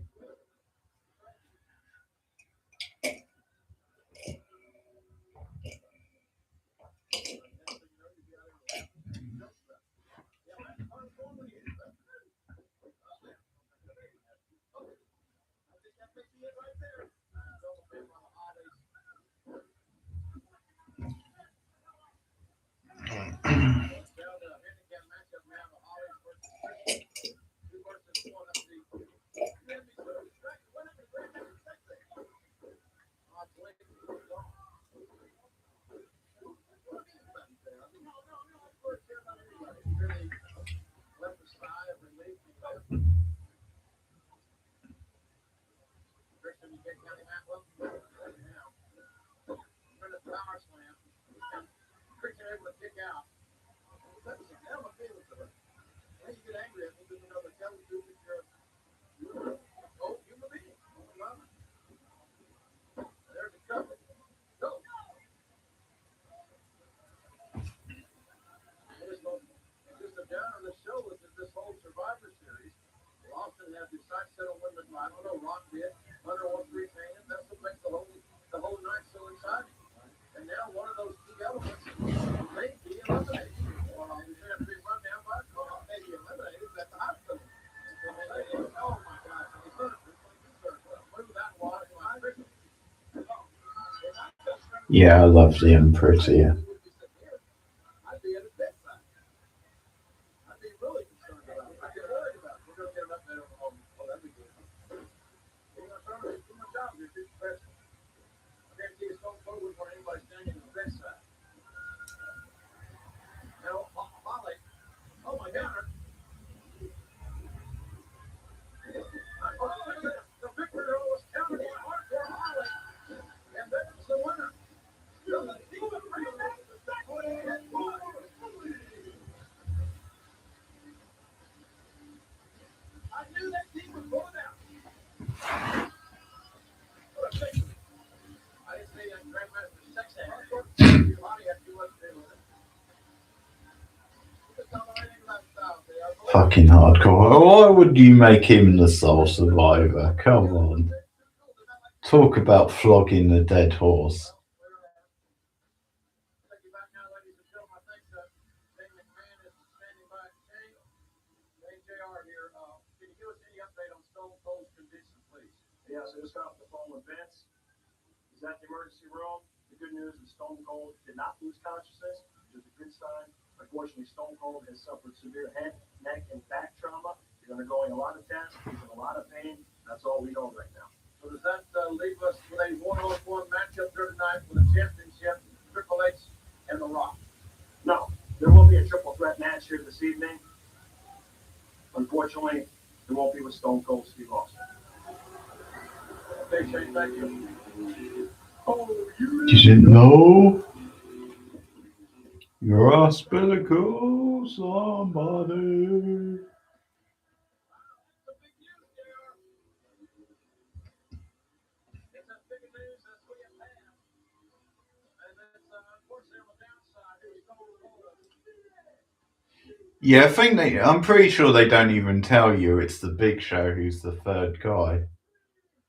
Yeah, I love the Unprettier. Fucking hardcore. Why would you make him the sole survivor? Come on. Talk about flogging the dead horse. undergoing a lot of tests. He's in a lot of pain. That's all we know right now. So does that leave us with a one-on-one matchup here tonight for the championship, Triple H and The Rock? No, there won't be a triple threat match here this evening. Unfortunately, it won't be with Stone Cold Steve Austin. Okay, Shane, thank you. Oh, you didn't know you're a spillicle somebody. Yeah, I'm pretty sure they don't even tell you it's the Big Show who's the third guy.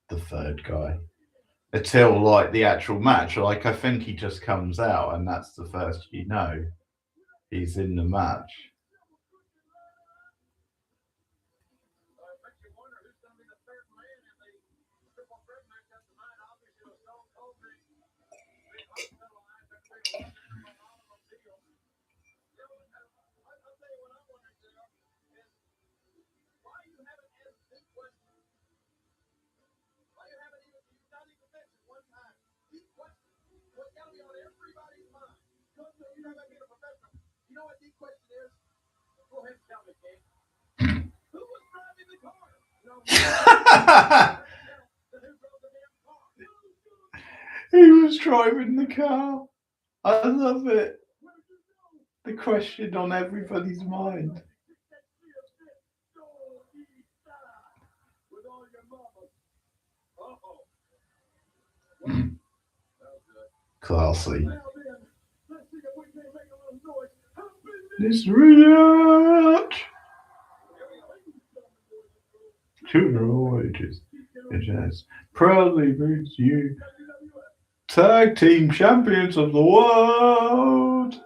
The third guy. Until like the actual match. Like I think he just comes out and that's the first you know. He's in the match. He was driving the car. I love it. The question on everybody's mind. Classy. This react to the wages. It has proudly brings you tag team champions of the world.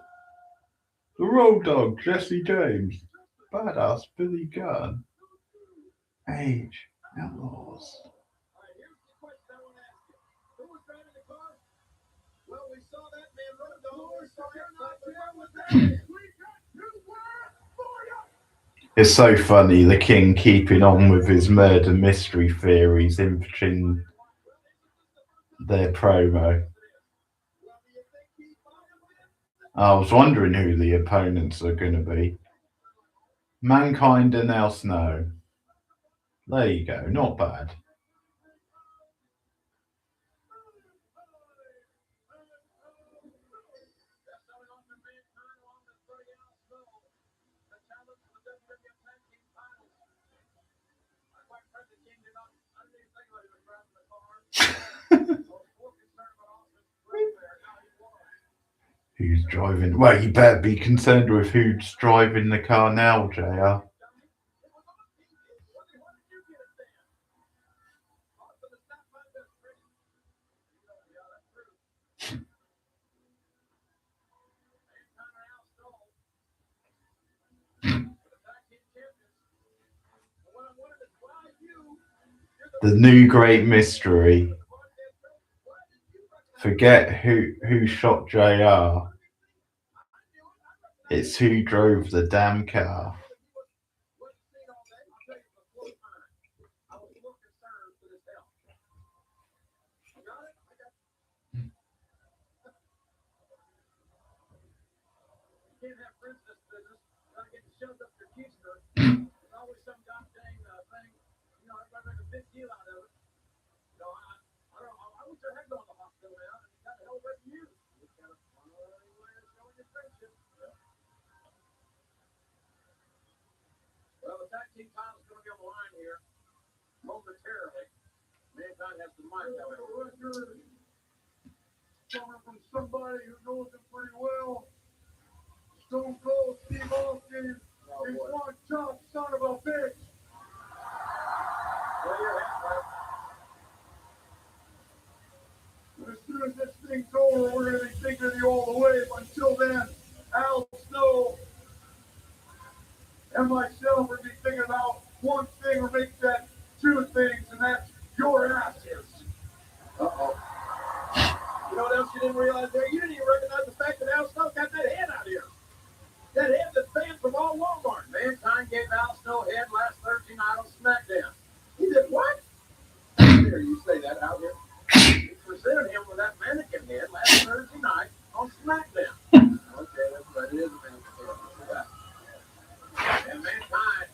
The Road Dogg, Jesse James, Badass Billy Gunn, Age Outlaws. It's so funny, the King keeping on with his murder mystery theories in between their promo. I was wondering who the opponents are going to be. Mankind and El Snow. There you go, not bad. Who's driving? Well, you better be concerned with who's driving the car now, JR. The new great mystery. Forget who shot JR. It's who drove the damn car. Well, the tag team title is going to be on the line here momentarily. Mankind has the mic, however. Coming from somebody who knows him pretty well. Stone Cold Steve Austin is one tough son of a bitch. But as soon as this thing's over, we're going to be thinking of you all the way. But until then, Al Snow and myself are going to be thinking about one thing or make that two things, and that's your asses. Uh-oh. You know what else you didn't realize there? You didn't even recognize the fact that Al Snow got that head out here. That head that's banned from all Walmart, man. Mankind gave Al Snow head last Thursday night on SmackDown. He did what? Here, you say that out here. He presented him with that mannequin head last Thursday night on SmackDown. Okay, that's right. It is a mannequin head. And Mankind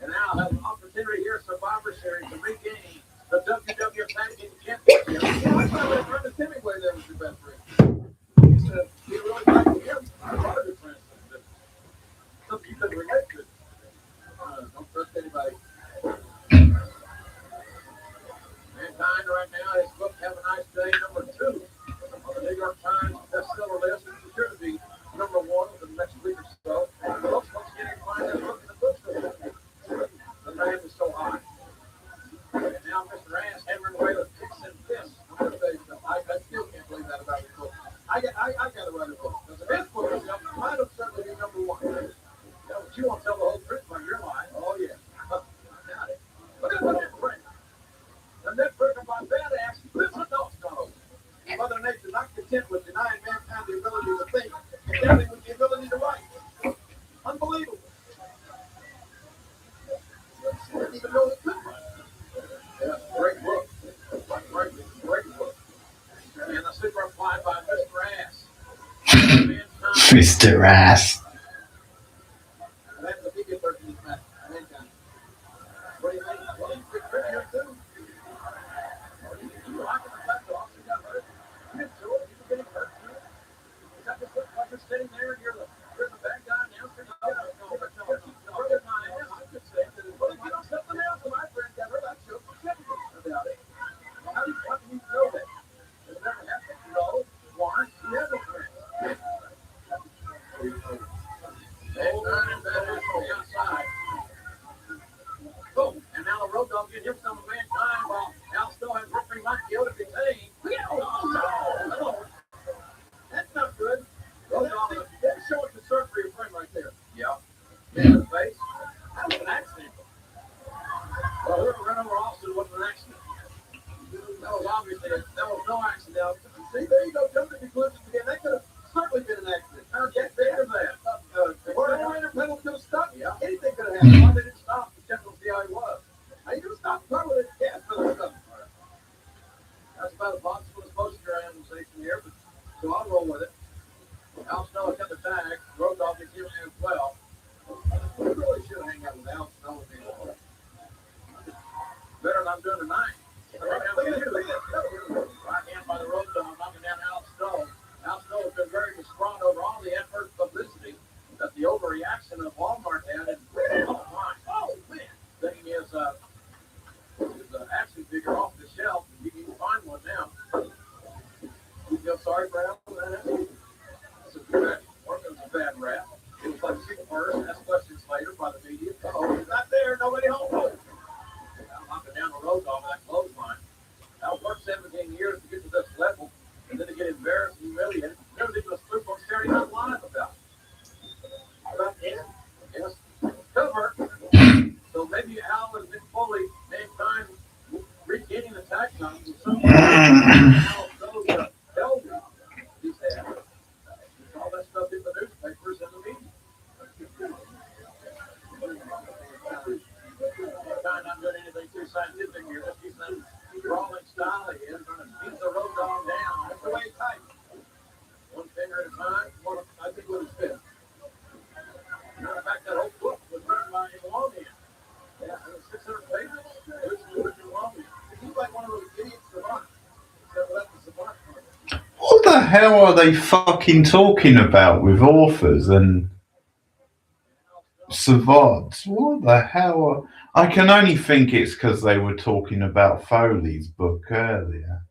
and Al have an opportunity here at Survivor Series to regain the WWF Tag Team Championship. Yeah, I thought that Ernest Hemingway there was your best friend. He said he really liked him. A lot of good friends. Something you couldn't relate to. Don't trust anybody. Mankind right now is booked Have a Nice Day #2 on the New York Times bestseller list. It's sure to be #1 for the next week or so. Folks, once again, you find that book in the bookstore. The man is so high. And now Mr. Ass hammering away with kicks and fists. I'm going to tell you something. I still can't believe that about his book. I got to write a book. Because if his book is up, mine will certainly be #1. But you won't tell the whole truth about your life. Oh, yeah. I doubt it. But that's what I'm afraid. The net broken by badass, listen, don't know. Mother Nature not content with denying mankind the ability to think, and ending with the ability to write. Unbelievable. I didn't even know it could write. Yeah, great book. Great book. And the super applied by Mr. Ass. Mr. Ass. That's the biggest person he's met. Mankind. What do you think? Well, he's a big trivia too. You like the fact that Austin got hurt? You didn't do it. You were getting hurt too. Is that just like you're sitting there and you're the bad guy announcer? No. I could say that if you don't something else, and my friend got hurt, I'd show for sympathy about it. How can you know that? It never happened. No. Why? He has no friends. And badass on the outside. Boom. And now the Road Dogg get him some of Mankind while Al Snow has Ripping Mike Yoda detained. Oh, that's not good. Road Dogg, that's showing concern for your friend right there. Yeah. In the face. That was an accident. Well, whoever ran over Austin wasn't an accident. That was obviously that was no accident. See, there you go. Jump to conclusions again. That could have certainly been an accident. How get there that? Or the minor pedal could have stopped. Yeah. Anything could have happened. Why they didn't stop to check and see how he was? How you gonna stop the car with a gas pedal stuff? That's about as possible as most of your analyzation here, but so I'll roll with it. Al Snow has got the tag. Road Dogg is here as well. We really should hang out with Al Snow and me. Better than I'm doing tonight. Look at this. Right hand by the Road Dogg, knocking down Al Snow. Al Snow has been very distraught over all the adverse publicity that the overreaction of Walmart had. And oh man, taking his action figure off the shelf, and you can find one now. You feel sorry for Al? That's a good work. It was a bad rap. It was like shoot first, ask questions later by the media. Oh, he's not there. Nobody home. Knocking down the Road Dogg with that clothesline. Al worked 17 years to get to this level, and then to get embarrassed and humiliated. There was even a spook on Saturday Night Live about it. About him. Yes. Cover. So maybe Al has been fully Mankind regaining the tag titles with some Al those elders he's had. All that stuff in the newspapers and the media. Mankind not doing anything too scientific here. Just using that brawling style he is. Going to beat the Road Dogg down. That's the way he types. One finger at a time. I think with his fist. Matter of fact, that whole book was written by Maloney. Yeah, it was 600 pages. It was written Maloney. He's like one of those idiots savants. Except for that, the savant part. What the hell are they fucking talking about with authors and savants? What the hell? I can only think it's because they were talking about Foley's book earlier.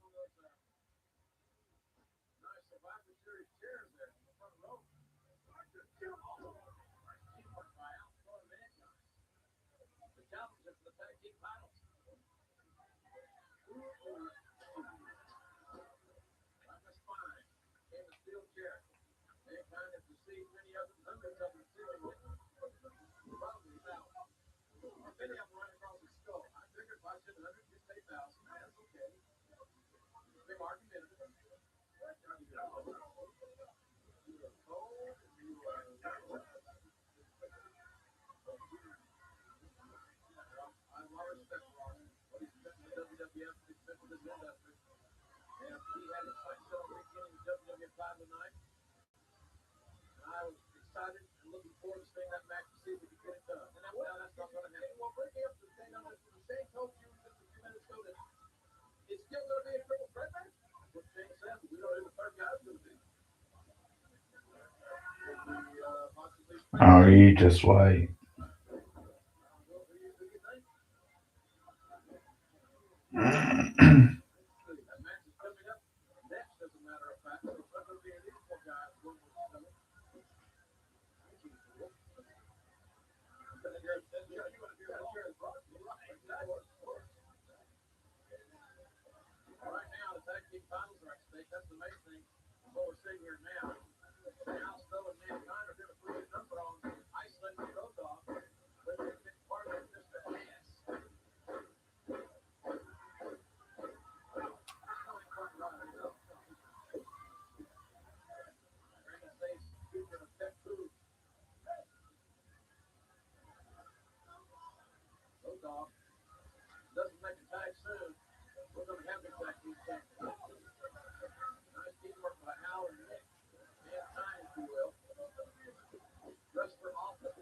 this industry. And he had his sights set on retaining the WWE title tonight. And I was excited and looking forward to seeing that match to see if we could get it done. And now, well, that's not going to happen. Well, bring me up to the thing on this. Shane told you just a few minutes ago that it's still going to be a triple threat match. That's what Shane said. We don't know who the third guy is going to be. Oh, you just wait. Right now, the tag team titles are at stake. That's the main thing. What we're seeing here now. Now, Snow and Mankind are going to put a number on Iceland and Road Dogg, but they've been part of just a mess. Brandon says future of pet food. Road Dogg doesn't make a tag soon. We're going to have the tag team champion. Nice teamwork by Hal and Nick. Mankind, if you will. Dressed for office.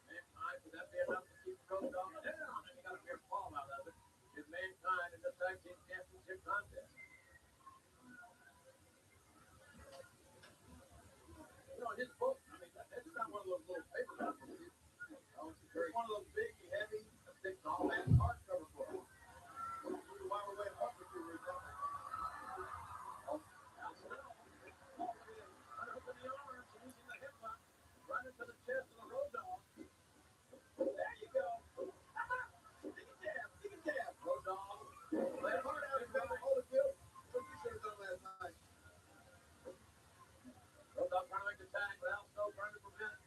Mankind, would that be enough to keep Road Dogg down? And you got to be a fall out of it. Is Mankind in the tag team championship contest? You know, his book, I mean, that's not one of those little paper books. It's one of those big, heavy, thick, all that hardcover books. While we're waiting up for you, read that. Oh, outside. Open the arms and using the headlock right into the chest of the Road Dogg. There you go. Take a jab. Road Dogg. Play it hard out. Hold it, Bill. What you should have done last night. Road Dogg trying to make the tag, but Al Snow trying to prevent it.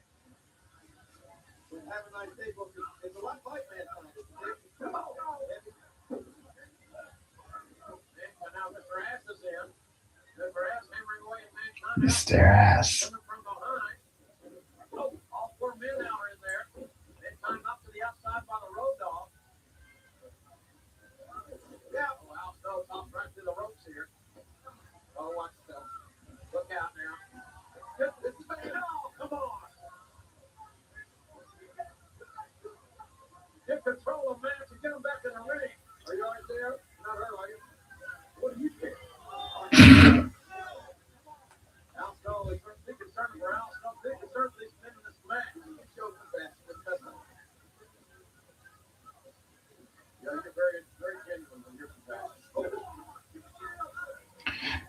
Have a nice day, folks. It's a lot like that tonight. Come on. And now Mr. Ass is in. Mr. Ass hammering away at Mankind. Mr. Ass. Coming from behind. Oh, all 4 men now are in there. Mankind up to the outside by the Road Dogg. Yeah, well, Al Snow tops right through the ropes here. Oh, watch yourself. Look out now. This is bad. Oh, come on. Get control of match and get him back in the ring. Are you right there? Not her, are you? What do you think? Al Snow is big concern for Al Snow. Big concern for these men in this match. He showed the best. Yeah, you're very, very genuine when you're compassionate.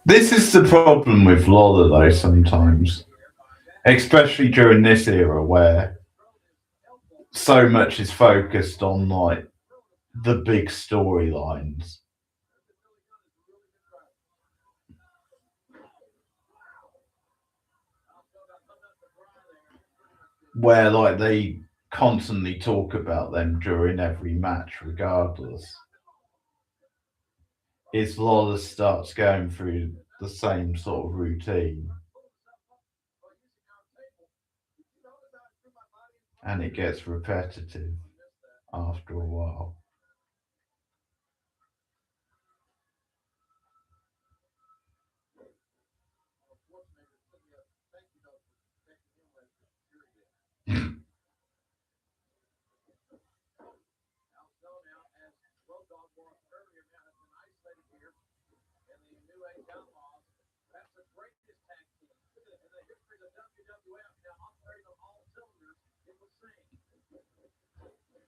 This is the problem with Lawler, though, sometimes. Especially during this era where so much is focused on, like, the big storylines. Where, like, they constantly talk about them during every match, regardless. It's Lawler starts going through the same sort of routine. And it gets repetitive after a while. That's the greatest tag team in the history of the WWF. Now operating on all cylinders, it would seem.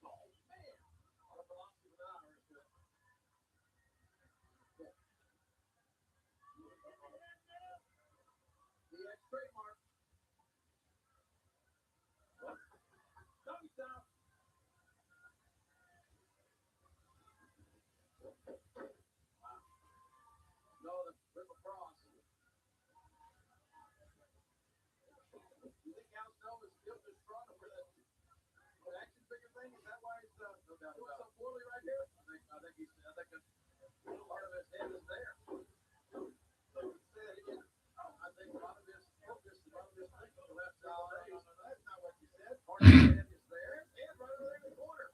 Oh man, a lot of velocity with that Irish to it. DX trademark. Dummy style. Wow. No, the rip across. You think Al Snow is still just struggling with it? Action figure thing? Is that why he's doing so poorly right here? I think that's part of his head is there. Say that again. I think a lot of his focus, a lot of his thinking will have to. No, that's not what you said. Part of his head is there, and right over there in the corner.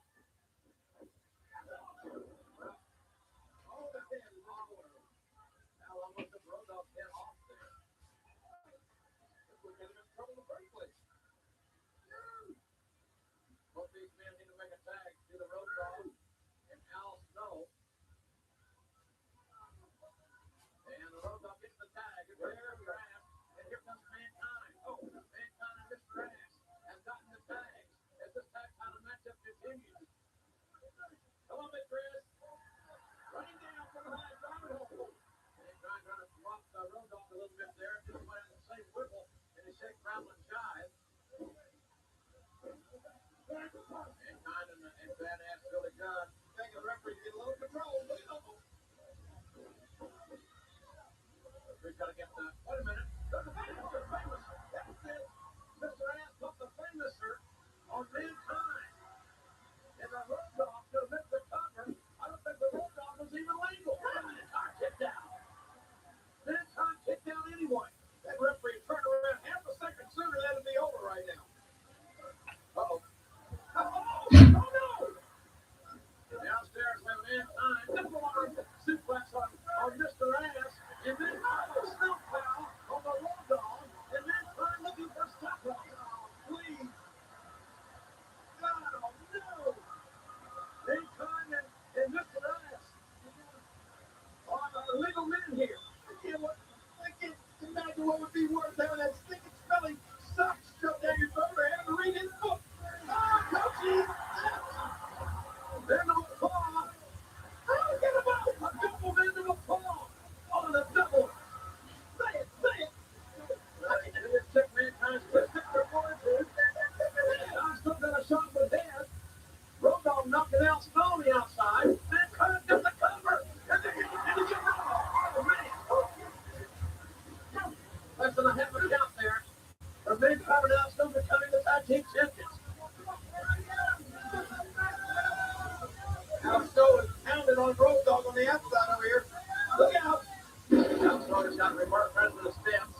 against Mankind. Oh, Mankind and Mr. Ass has gotten the tags as this tag title matchup continues. Come on, Big Chris. Running down from behind, driving home. Mankind trying to rock the road off a little bit there. Just went in the same wiggle in the shake, rattle, and jive. Mankind and Badass Billy Gunn taking the referee to get a little control. He's got to get the. Wait a minute. There's a famous. That's it. Mr. Ass put the famouser on Mankind. And the road dog could have missed the cover. I don't think the road dog was even legal. Mankind kicked out. Mankind kicked out anyway. That referee turned around half a second sooner. That'd be over right now. Uh-oh. Oh, no! Downstairs, we have Mankind. Double arm suplex on Mr. Ass. And then snow plow on the road dog. And Mankind looking for stop loss. Please. Oh, no. Mankind and Mr. Ass are legal men here. I can't imagine what would be worse having that stinking smelling suck shoved down your throat or having to read his book. Coaches! Mandible claw! Oh, get him out! A double mandible claw! On the double! Say it! And this check Mankind's twisted for one, two. I'm still got a shot with head. Road dog knocking out Snow on the outside. Mankind got the cover! And they get oh, man! Less than a half a count there. The Mankind and Snow becoming the tag team champions. Now Snow is pounded on Road Dog on the outside over here. Look out! Now Snow has got reverse run to the steps.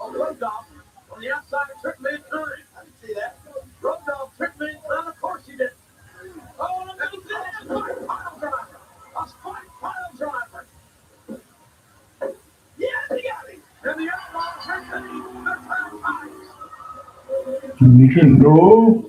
And Road Dog on the outside tricked Mankind. I can see that. Road Dog tricked Mankind. Of course he did. Oh, and a spike pile driver. A spike pile driver. Yes, he got him. And the Outlaws are taking the crown ties. You didn't know?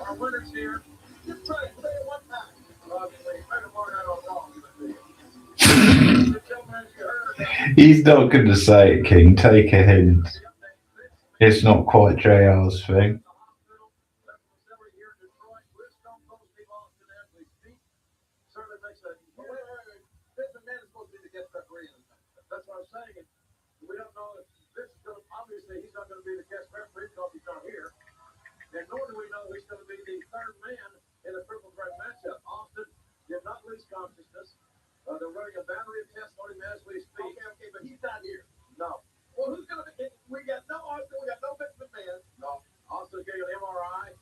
Our winners here. Just try to say it one time. Obviously, you better learn that on wrong. He's not going to say it, King. Take a hint. It's not quite JR's thing. Certainly makes a. Vince McMahon is supposed to be the guest referee. That's what I'm saying. We don't know if Vince is going to. Obviously, he's not going to be the guest referee because he's not here. And nor do we know he's going to be the third man in a triple threat matchup. Austin did not lose consciousness. They're running a battery of tests on him as we speak. Okay, but he's not here. No. Well, who's going to be? We got no Austin. We got no Vince McMahon. No. Austin's getting an MRI.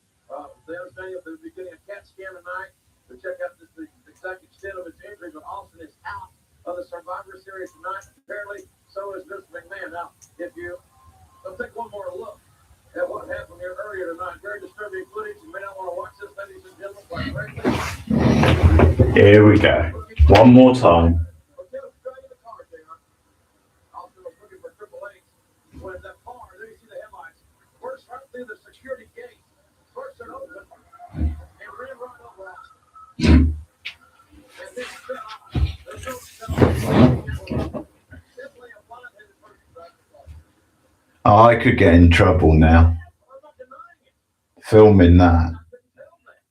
They understand that they'll be getting a CAT scan tonight to check out the exact extent of his injury. But Austin is out of the Survivor Series tonight. Apparently, so is Vince McMahon. Now, if you let's take one more look at what happened here earlier tonight. Very disturbing footage. You may not want to watch this, ladies and gentlemen, quite frankly. Here we go. One more time. Austin was looking for Triple H when that car, there you see the headlights, burst right through the security gate, burst it open, and ran right over Austin. And then fell out. There's no simply a blind-headed person driving. Oh, I could get in trouble now. I'm not denying it. Filming that. I couldn't tell that.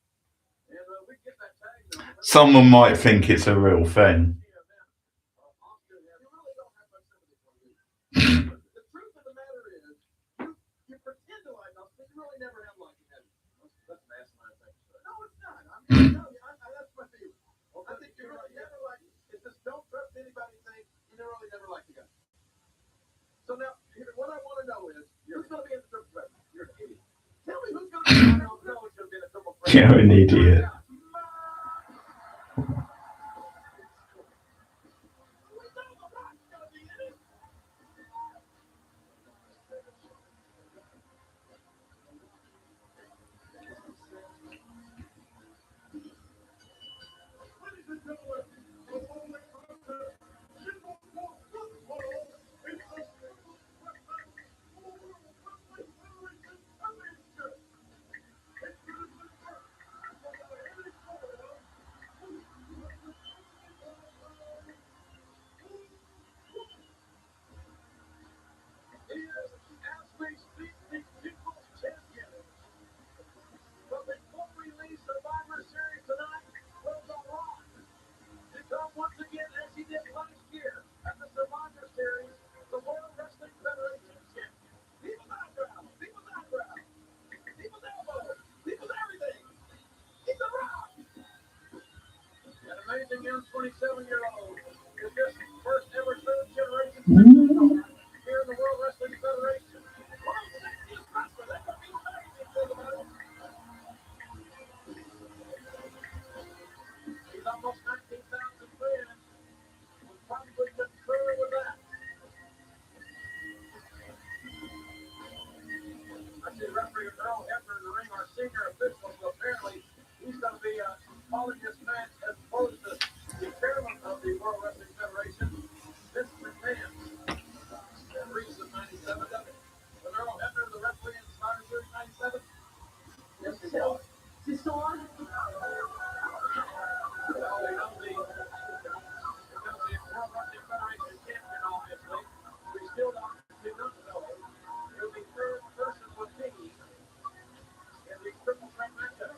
And we get that tag number. Someone might think it's a real thing. The truth of the matter is, you pretend to like us, but you really never have liked him. That's an asinine thing to say. No, it's not. I'm just telling you, that's my feeling. I think you really never like him. It's just don't trust anybody thing. You really never liked the guy. So now, what I want to know is, who's going to be in the triple threat? You're an idiot. Tell me who's going to be. I don't know who's going to be in the triple threat. You're an idiot. young 27-year-old is this first ever third generation superstar here in the World Wrestling Federation. He's almost 19,000 fans. We'll probably concur with that. I see referee Earl Hebner in the ring, our senior official, so apparently he's going to be calling this match as opposed to the chairman of the World Wrestling Federation, Vince McMahon. That reads the 97, doesn't it? Was Earl Hebner the referee in Survivor Series 97? Yes, he was. C'est ça. Well, they know the World Wrestling Federation champion, obviously. We still don't know. It'll be third person with me in the triple threat matchup.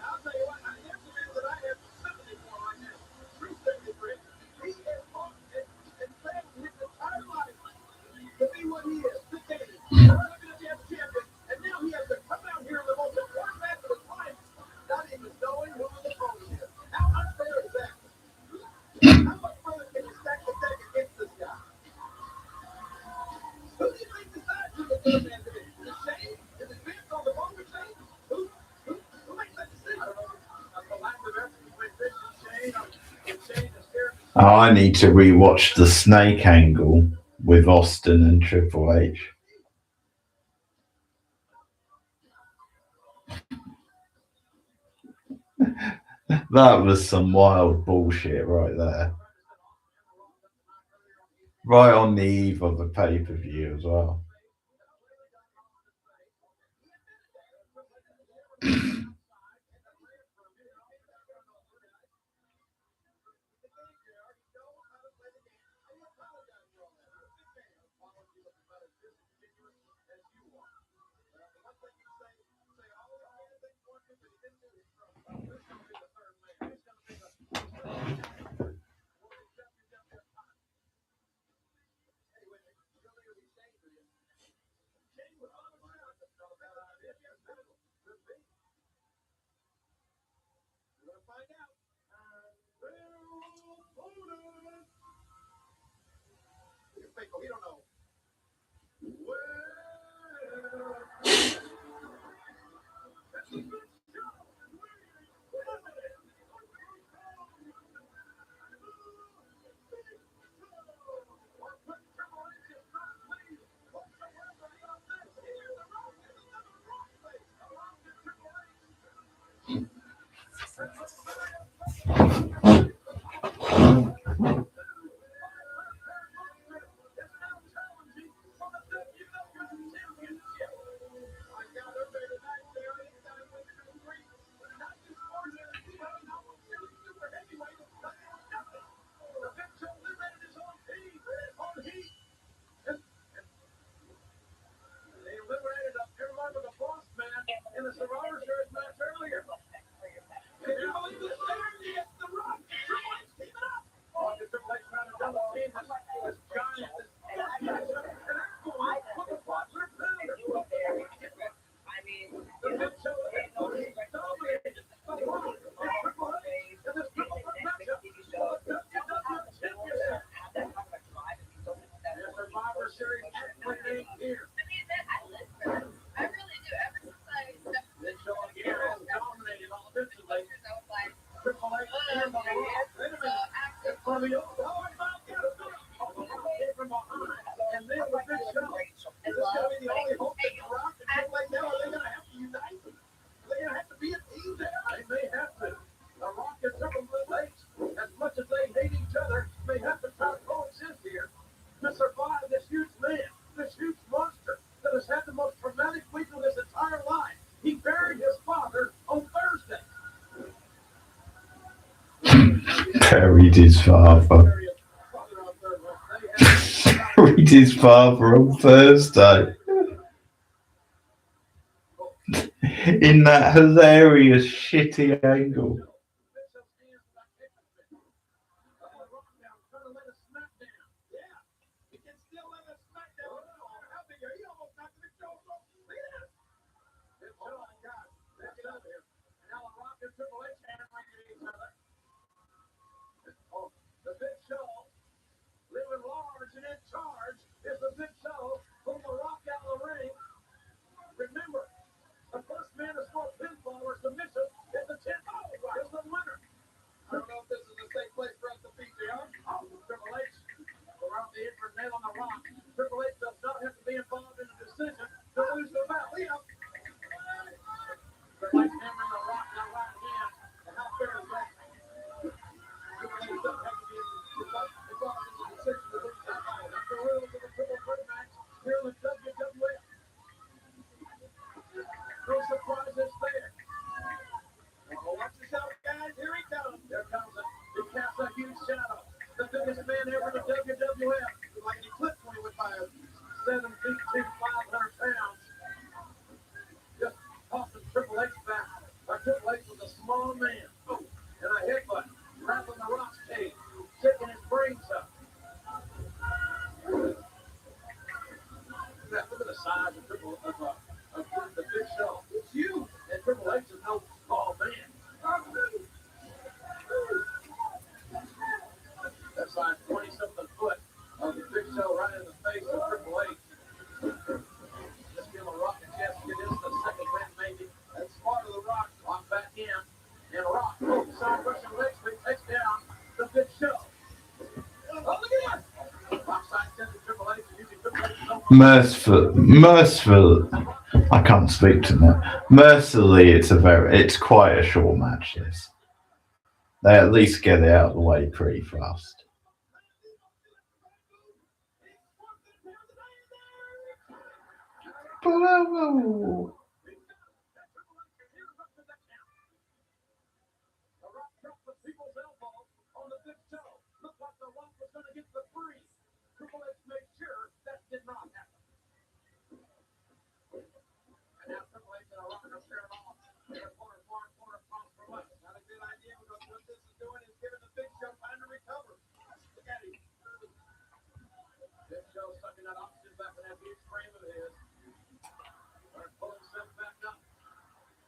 I'll tell you what, here's the man that I have sympathy for right now. True sympathy for him. He has fought and failed his entire life to be what he is, dictated. World WWF champion, and now he has to come out here in the most important match of his life, not even knowing who the opponent is. How unfair is that? How much further can you stack the deck against this guy? Who do you think decides who the third man is? Is it Shane? Is it Vince on the Boulder chain? Who makes that decision? I don't know. The lack of effort between Vince and Shane, and Shane is scared. I need to rewatch the snake angle with Austin and Triple H. That was some wild bullshit right there. Right on the eve of the pay-per-view as well. We don't know. In the Survivor Series match earlier. Can you believe this? It's the Rock. Triple H, keep it up. Oh, the Triple H trying to double team this giant, this matchup, and that's going with the popular pounder. I mean, The big show that dominated the Rock and Triple H in this triple threat matchup for the WWF Championship. The Survivor Series actually ain't here. I really do. Ever since I stepped This show again has dominated offensively. Triple H and the Rock. Wait a minute. It's for the old. Oh, it's not good. Oh, the Rock came from behind. And then with this show, is this going to be the only hope that the Rock and Triple H now? Are they going to have to unite? Are they going to have to be a team there? They may have to. The Rock and Triple H, as much as they hate each other, may have to try to coexist here to survive this huge man, this huge monster that has had the most traumatic week of his entire life. He buried his father on Thursday. Buried his father. Buried his father on Thursday. In that hilarious, shitty angle. each other. Oh, the Big Show, living large and in charge, is the Big Show pulling the Rock out of the ring. Remember, the first man to score pinfall or submission is the champion. Is the winner. I don't know if this is a safe place for us to beat the Triple H. We're out the for nail on the Rock. Triple H does not have to be involved in a decision to lose the battle. Triple H hammering the Rock now right hand. And how fair is that? Triple H doesn't have to be involved in the decision to lose that battle. That's the rules of the triple threat match here in the WWF. No surprises there. Well, watch yourself, guys. Here he comes. There comes it. He casts a huge shadow. The biggest man ever in the WWF. Like an eclipse when he went by 7 feet 2, 500 pounds. Just tossing Triple H back. Triple H was a small man. Oh, and a headbutt. Rattling the Rock's cage. Shaking his brains up. Look at the size of the Big Show. It's huge. And Triple H is no small man. That size 20-something foot of the Big Show right in the face of Triple H. Just give a Rock a chance to get into the second win, maybe. That's smart of the Rock. Rock back in. And Rock, side Russian leg sweep, takes down the Big Show. Oh, look at that. Rock side sends to Triple H and using Triple H. Merciful. I can't speak to that. Mercifully, it's quite a short match. This. They at least get it out of the way pretty fast. Whoa. Triple H made sure that did not happen. And now Triple H and a Rock are paired off. They're corner across from us. Not a good idea because what this is doing is giving the Big Show time to recover. Look at him. Big Show sucking that oxygen back in that huge frame of his. Trying to pull himself back up.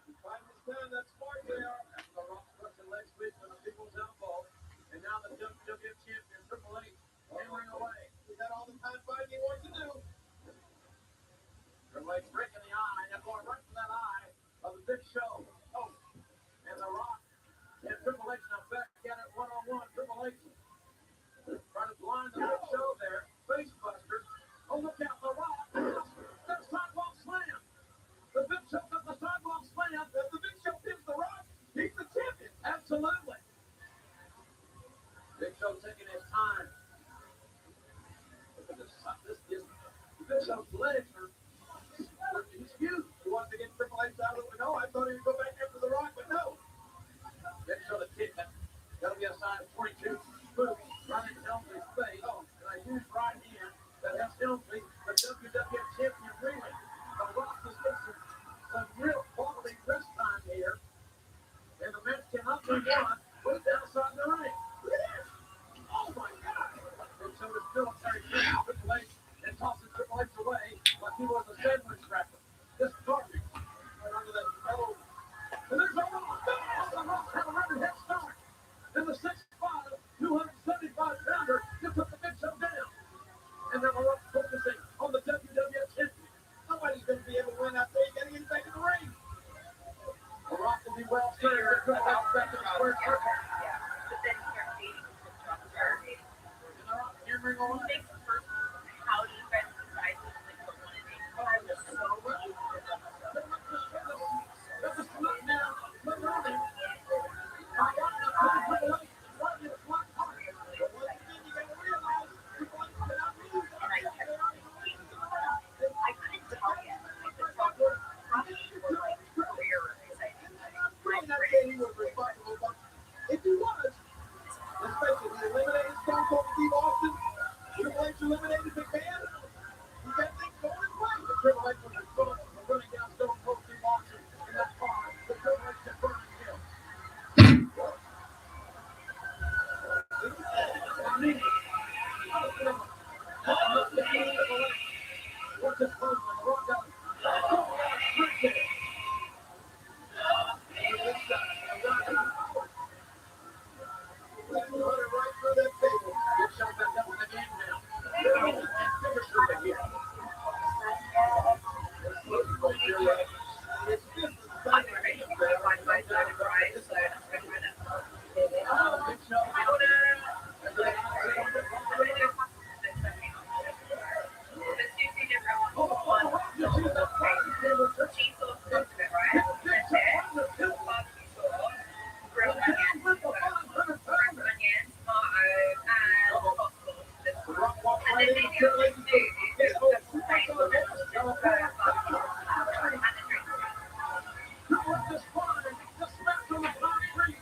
He's fighting his time. That's smart there. After the Rock's Russian leg sweep from the people's elbow. And now the WWF champion Triple H hammering away. He's got all the time fighting he wants to do. Triple H breaking the eye. They're going right for that eye of the Big Show. Oh, and the Rock and Triple H now back at it one-on-one. Triple H trying to blind the Big Show there. Face buster. Oh, look out, the Rock. That's sidewalk slam. The Big Show got the sidewalk slam. If the Big Show pins the Rock, he's the champion. Absolutely. Big Show taking his time. Look at this. The Big Show's legs are. He's huge. He wants to get Triple H out of the window. I thought he would go back after the Rock, but no. Big Show the kick. That'll be a size 22. Boom. Right in Helmsley's face. Oh, and a huge right hand that has Helmsley, the WWF champion, reeling. The Rock is getting some real quality wrist time here. And the match cannot be won. Put it outside the ring. Look at this. Oh, my God. Big Show is still carrying Triple H and tossing Triple H away like he was a sandwich wrapper. Just garbage. Right under that metal. And there's a Rock. The Rock had a running head start. And the 6'5", 275-pounder just took the Big Show down. And then the Rock focusing on the WWF champion. Nobody's going to be able to win out there. You got to get back in the ring. The Rock will be well served. They're going to back to the square circle. And the Rock hammering away. If he was, let's face it, he eliminated Stone Cold Steve Austin, Triple H eliminated McMahon. He got things going his way. The Triple H was responsible for running down Stone Cold Steve Austin in that car. The Triple H had burned him. What's his close on the Rock out? Just fine. Just smacked on the concrete.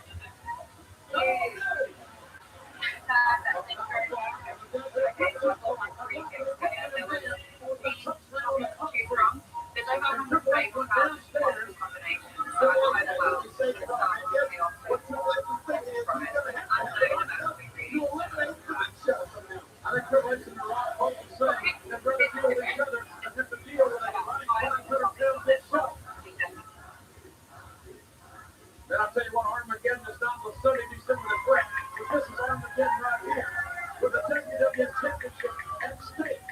Then I'll tell you what, Armageddon is not on Sunday, December the 12th. But this is Armageddon right here. With the WWE Championship at stake.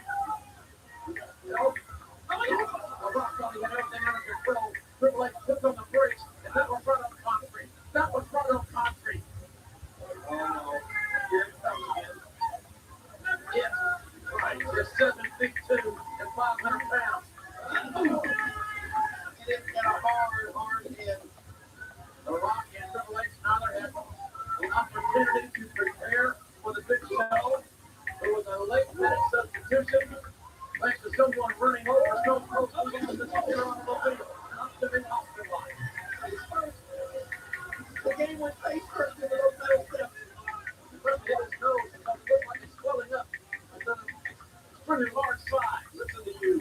You know? The Rock thought he had everything under control. Triple H puts on the brakes, and that was right on concrete. That was right on concrete. Oh no. Here it comes again. Yes. Right. You're 7'2" and 500 pounds. It is a hard hit. The Rock and Triple H neither had the opportunity to prepare for the big show. There was a late-minute substitution thanks to someone running over Stone Cold Steve Austin's here on the field. Not to be hospitalized. The game went face first in the old metal step. First hit his nose because it looked like it's swelling up. And then it's pretty large size. Listen to you.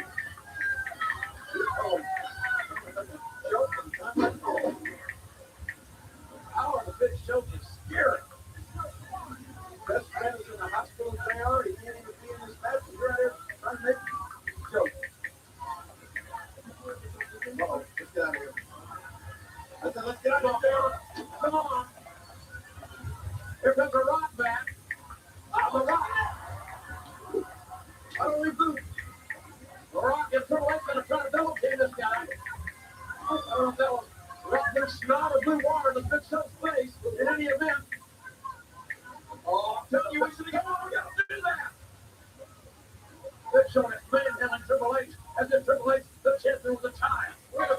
Oh. Power of the big show is scary. Best friend is in the hospital they are. He can't even be in his match. He's right here trying to make a joke. Oh, let's get out of here. Let's get out of there. Come on. Here comes the Rock back. The Rock. I don't reboot. The Rock and Triple H going to try to double team this guy. I don't know if that was Rock their snot or blue water in the big show's face in any event. Oh, I'm telling you, we should have come on. We got to do that. Big Show is manhandling Triple H as if Triple H, the champion, was a child. We're in a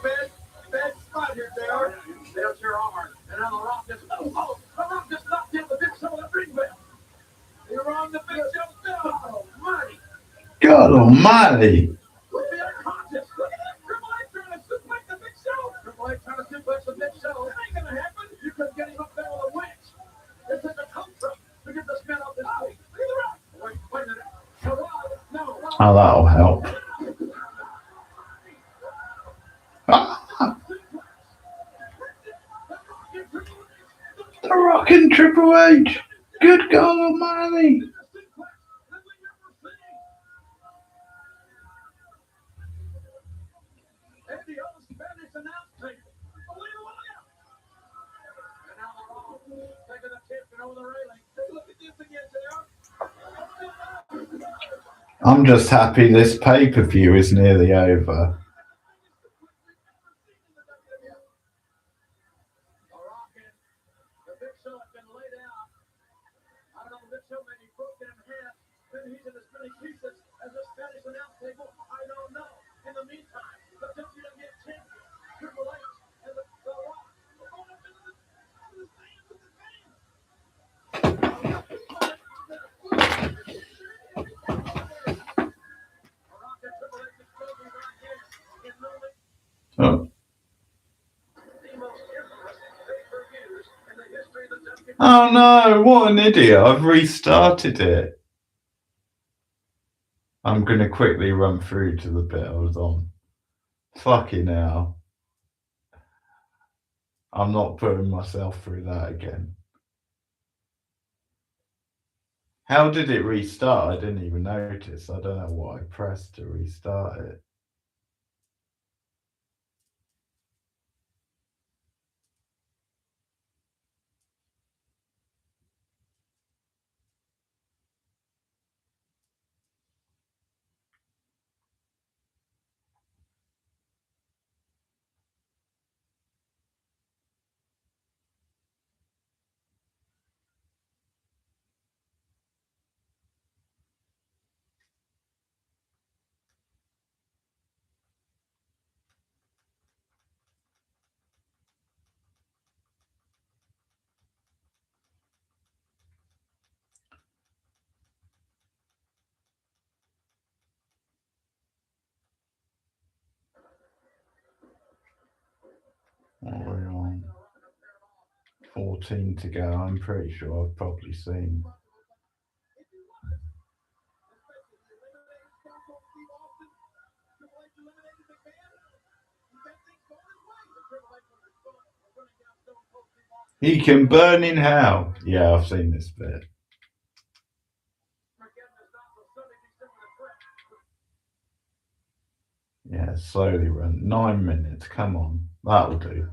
bad spot here, JR. There's your arm. And now the Rock just, the Rock just knocked down the Big Show with a ring bell. You're on the Big Show's bell. Oh, mighty. God almighty. Would be unconscious. Look at that. Triple H trying to suplex the Big Show. Triple H trying to suplex the Big Show. That ain't going to happen. You couldn't get him up there with a winch. This is a tow truck to get this man off his feet. Look at the Rock. Wait a minute. No. Oh, that'll help. The Rock and Triple H. Good God almighty. I'm just happy this pay-per-view is nearly over. Oh. Oh no, what an idiot. I've restarted it. I'm going to quickly run through to the bit I was on. Fucking hell. I'm not putting myself through that again. How did it restart? I didn't even notice. I don't know what I pressed to restart it. What are we on? 14 to go. I'm pretty sure I've probably seen. He can burn in hell. Yeah, I've seen this bit. Yeah, slowly run. 9 minutes. Come on. That'll do.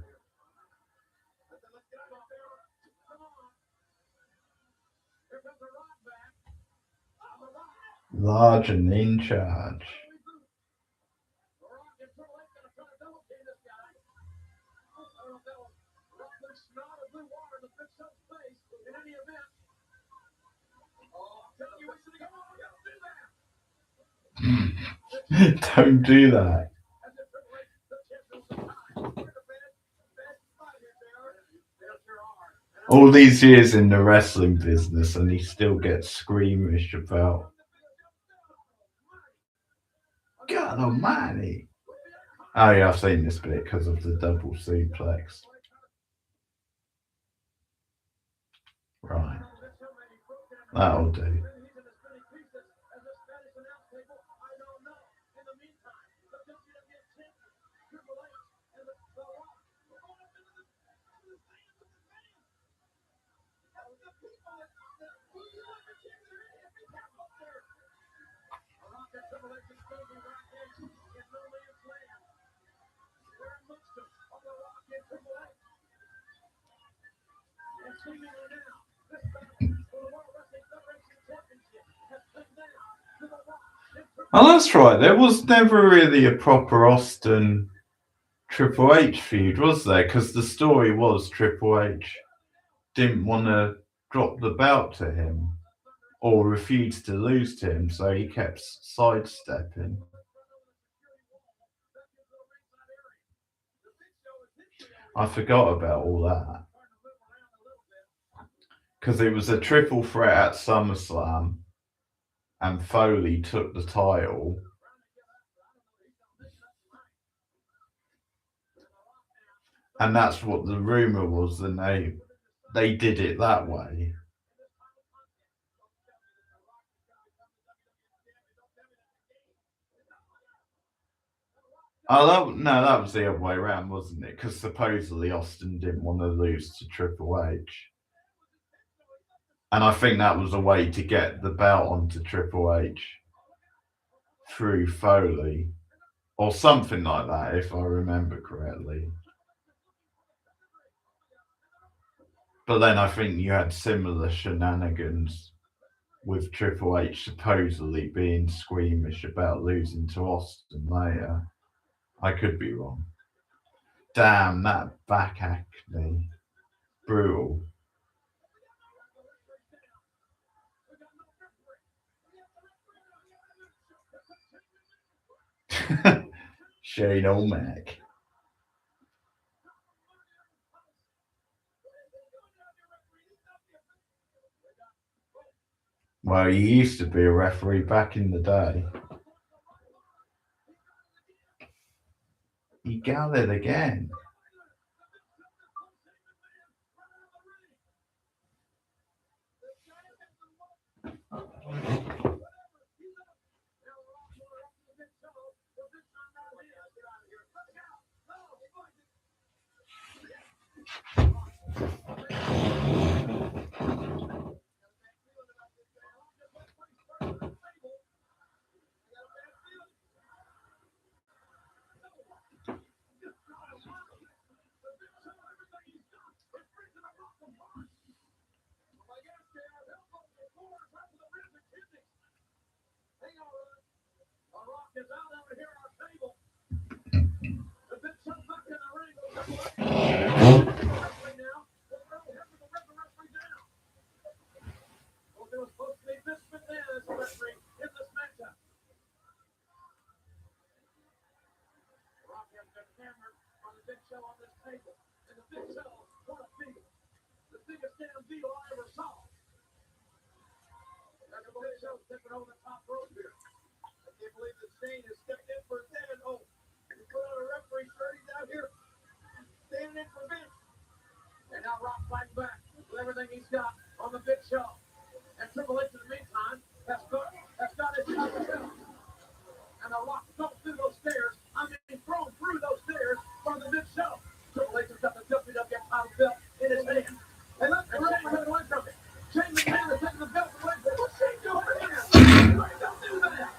Large and in charge. Don't do that. All these years in the wrestling business, and he still gets squeamish about. God almighty. Oh, yeah, I've seen this bit because of the double suplex. Right. That'll do. Oh, that's right. There was never really a proper Austin Triple H feud, was there? Because the story was Triple H didn't want to drop the belt to him or refused to lose to him, so he kept sidestepping. I forgot about all that. Because it was a triple threat at SummerSlam, and Foley took the title. And that's what the rumor was, and they did it that way. Oh, that was the other way around, wasn't it? Because supposedly Austin didn't want to lose to Triple H. And I think that was a way to get the belt onto Triple H through Foley. Or something like that, if I remember correctly. But then I think you had similar shenanigans with Triple H supposedly being squeamish about losing to Austin later. I could be wrong. Damn, that back acne. Brutal. Shane O'Mac. Well, he used to be a referee back in the day. He got it again. on the big show. And Triple H, in the meantime, has got his shot himself. And the Rock fell through those stairs. I mean, thrown through those stairs from the big show. Triple H has got the WWF title belt in his hand. And look, Shane coming away from it. Shane McMahon is taking the belt away from it. What's Shane doing here? Don't do that.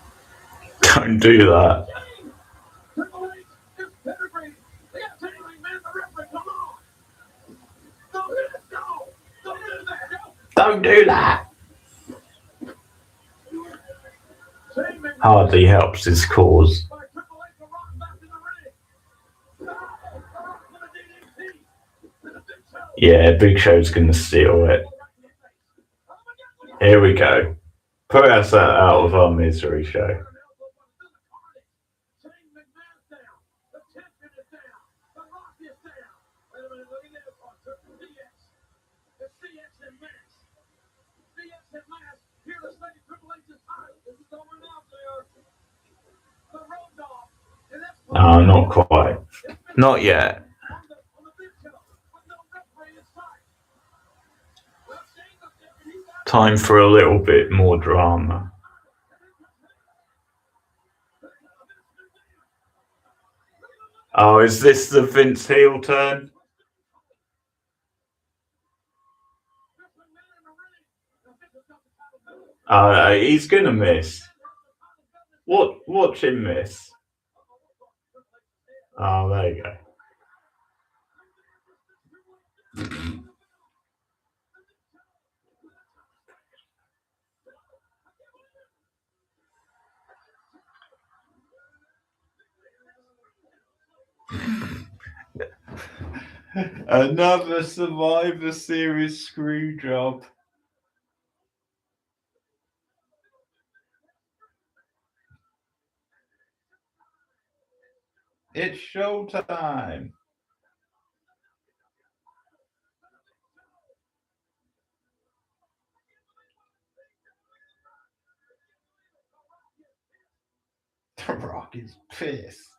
Don't do that. Shane, Triple H is pedigree. Yeah, Shane McMahon, the referee, come on. Don't do that. No. Don't do that. Don't do that. Shane McMahon. Hardly helps his cause. By Triple H, the Rock back in the ring. The Rock with a DDT. To the big show. Yeah, Big Show's gonna steal it. Here we go. Put us out of our misery, Show. Shane McMahon's down. The champion is down. The Rock is down. Wait a minute, look at this one. CX. It's CX and Mass. CX and Mass here to save Triple H's title. This is over now, JR. The Road Dogg. And that's No, not quite. Not yet. on the big show with no referee in sight. Well, Shane looked at me. He's got Time for a little bit more drama. Oh, is this the Vince heel turn? He's gonna miss. Watch him miss. Oh, there you go. Another Survivor Series screw job. It's showtime. The Rock is pissed.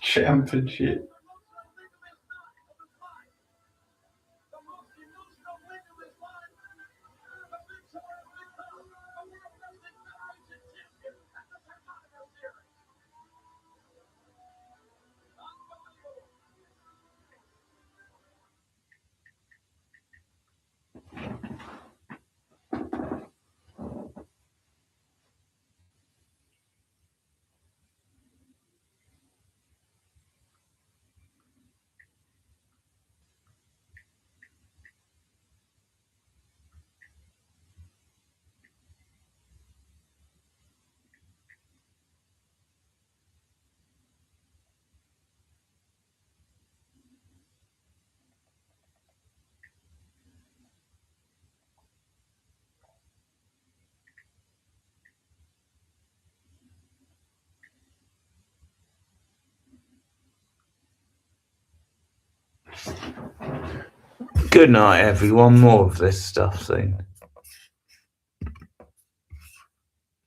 Championship. Good night, everyone. More of this stuff soon.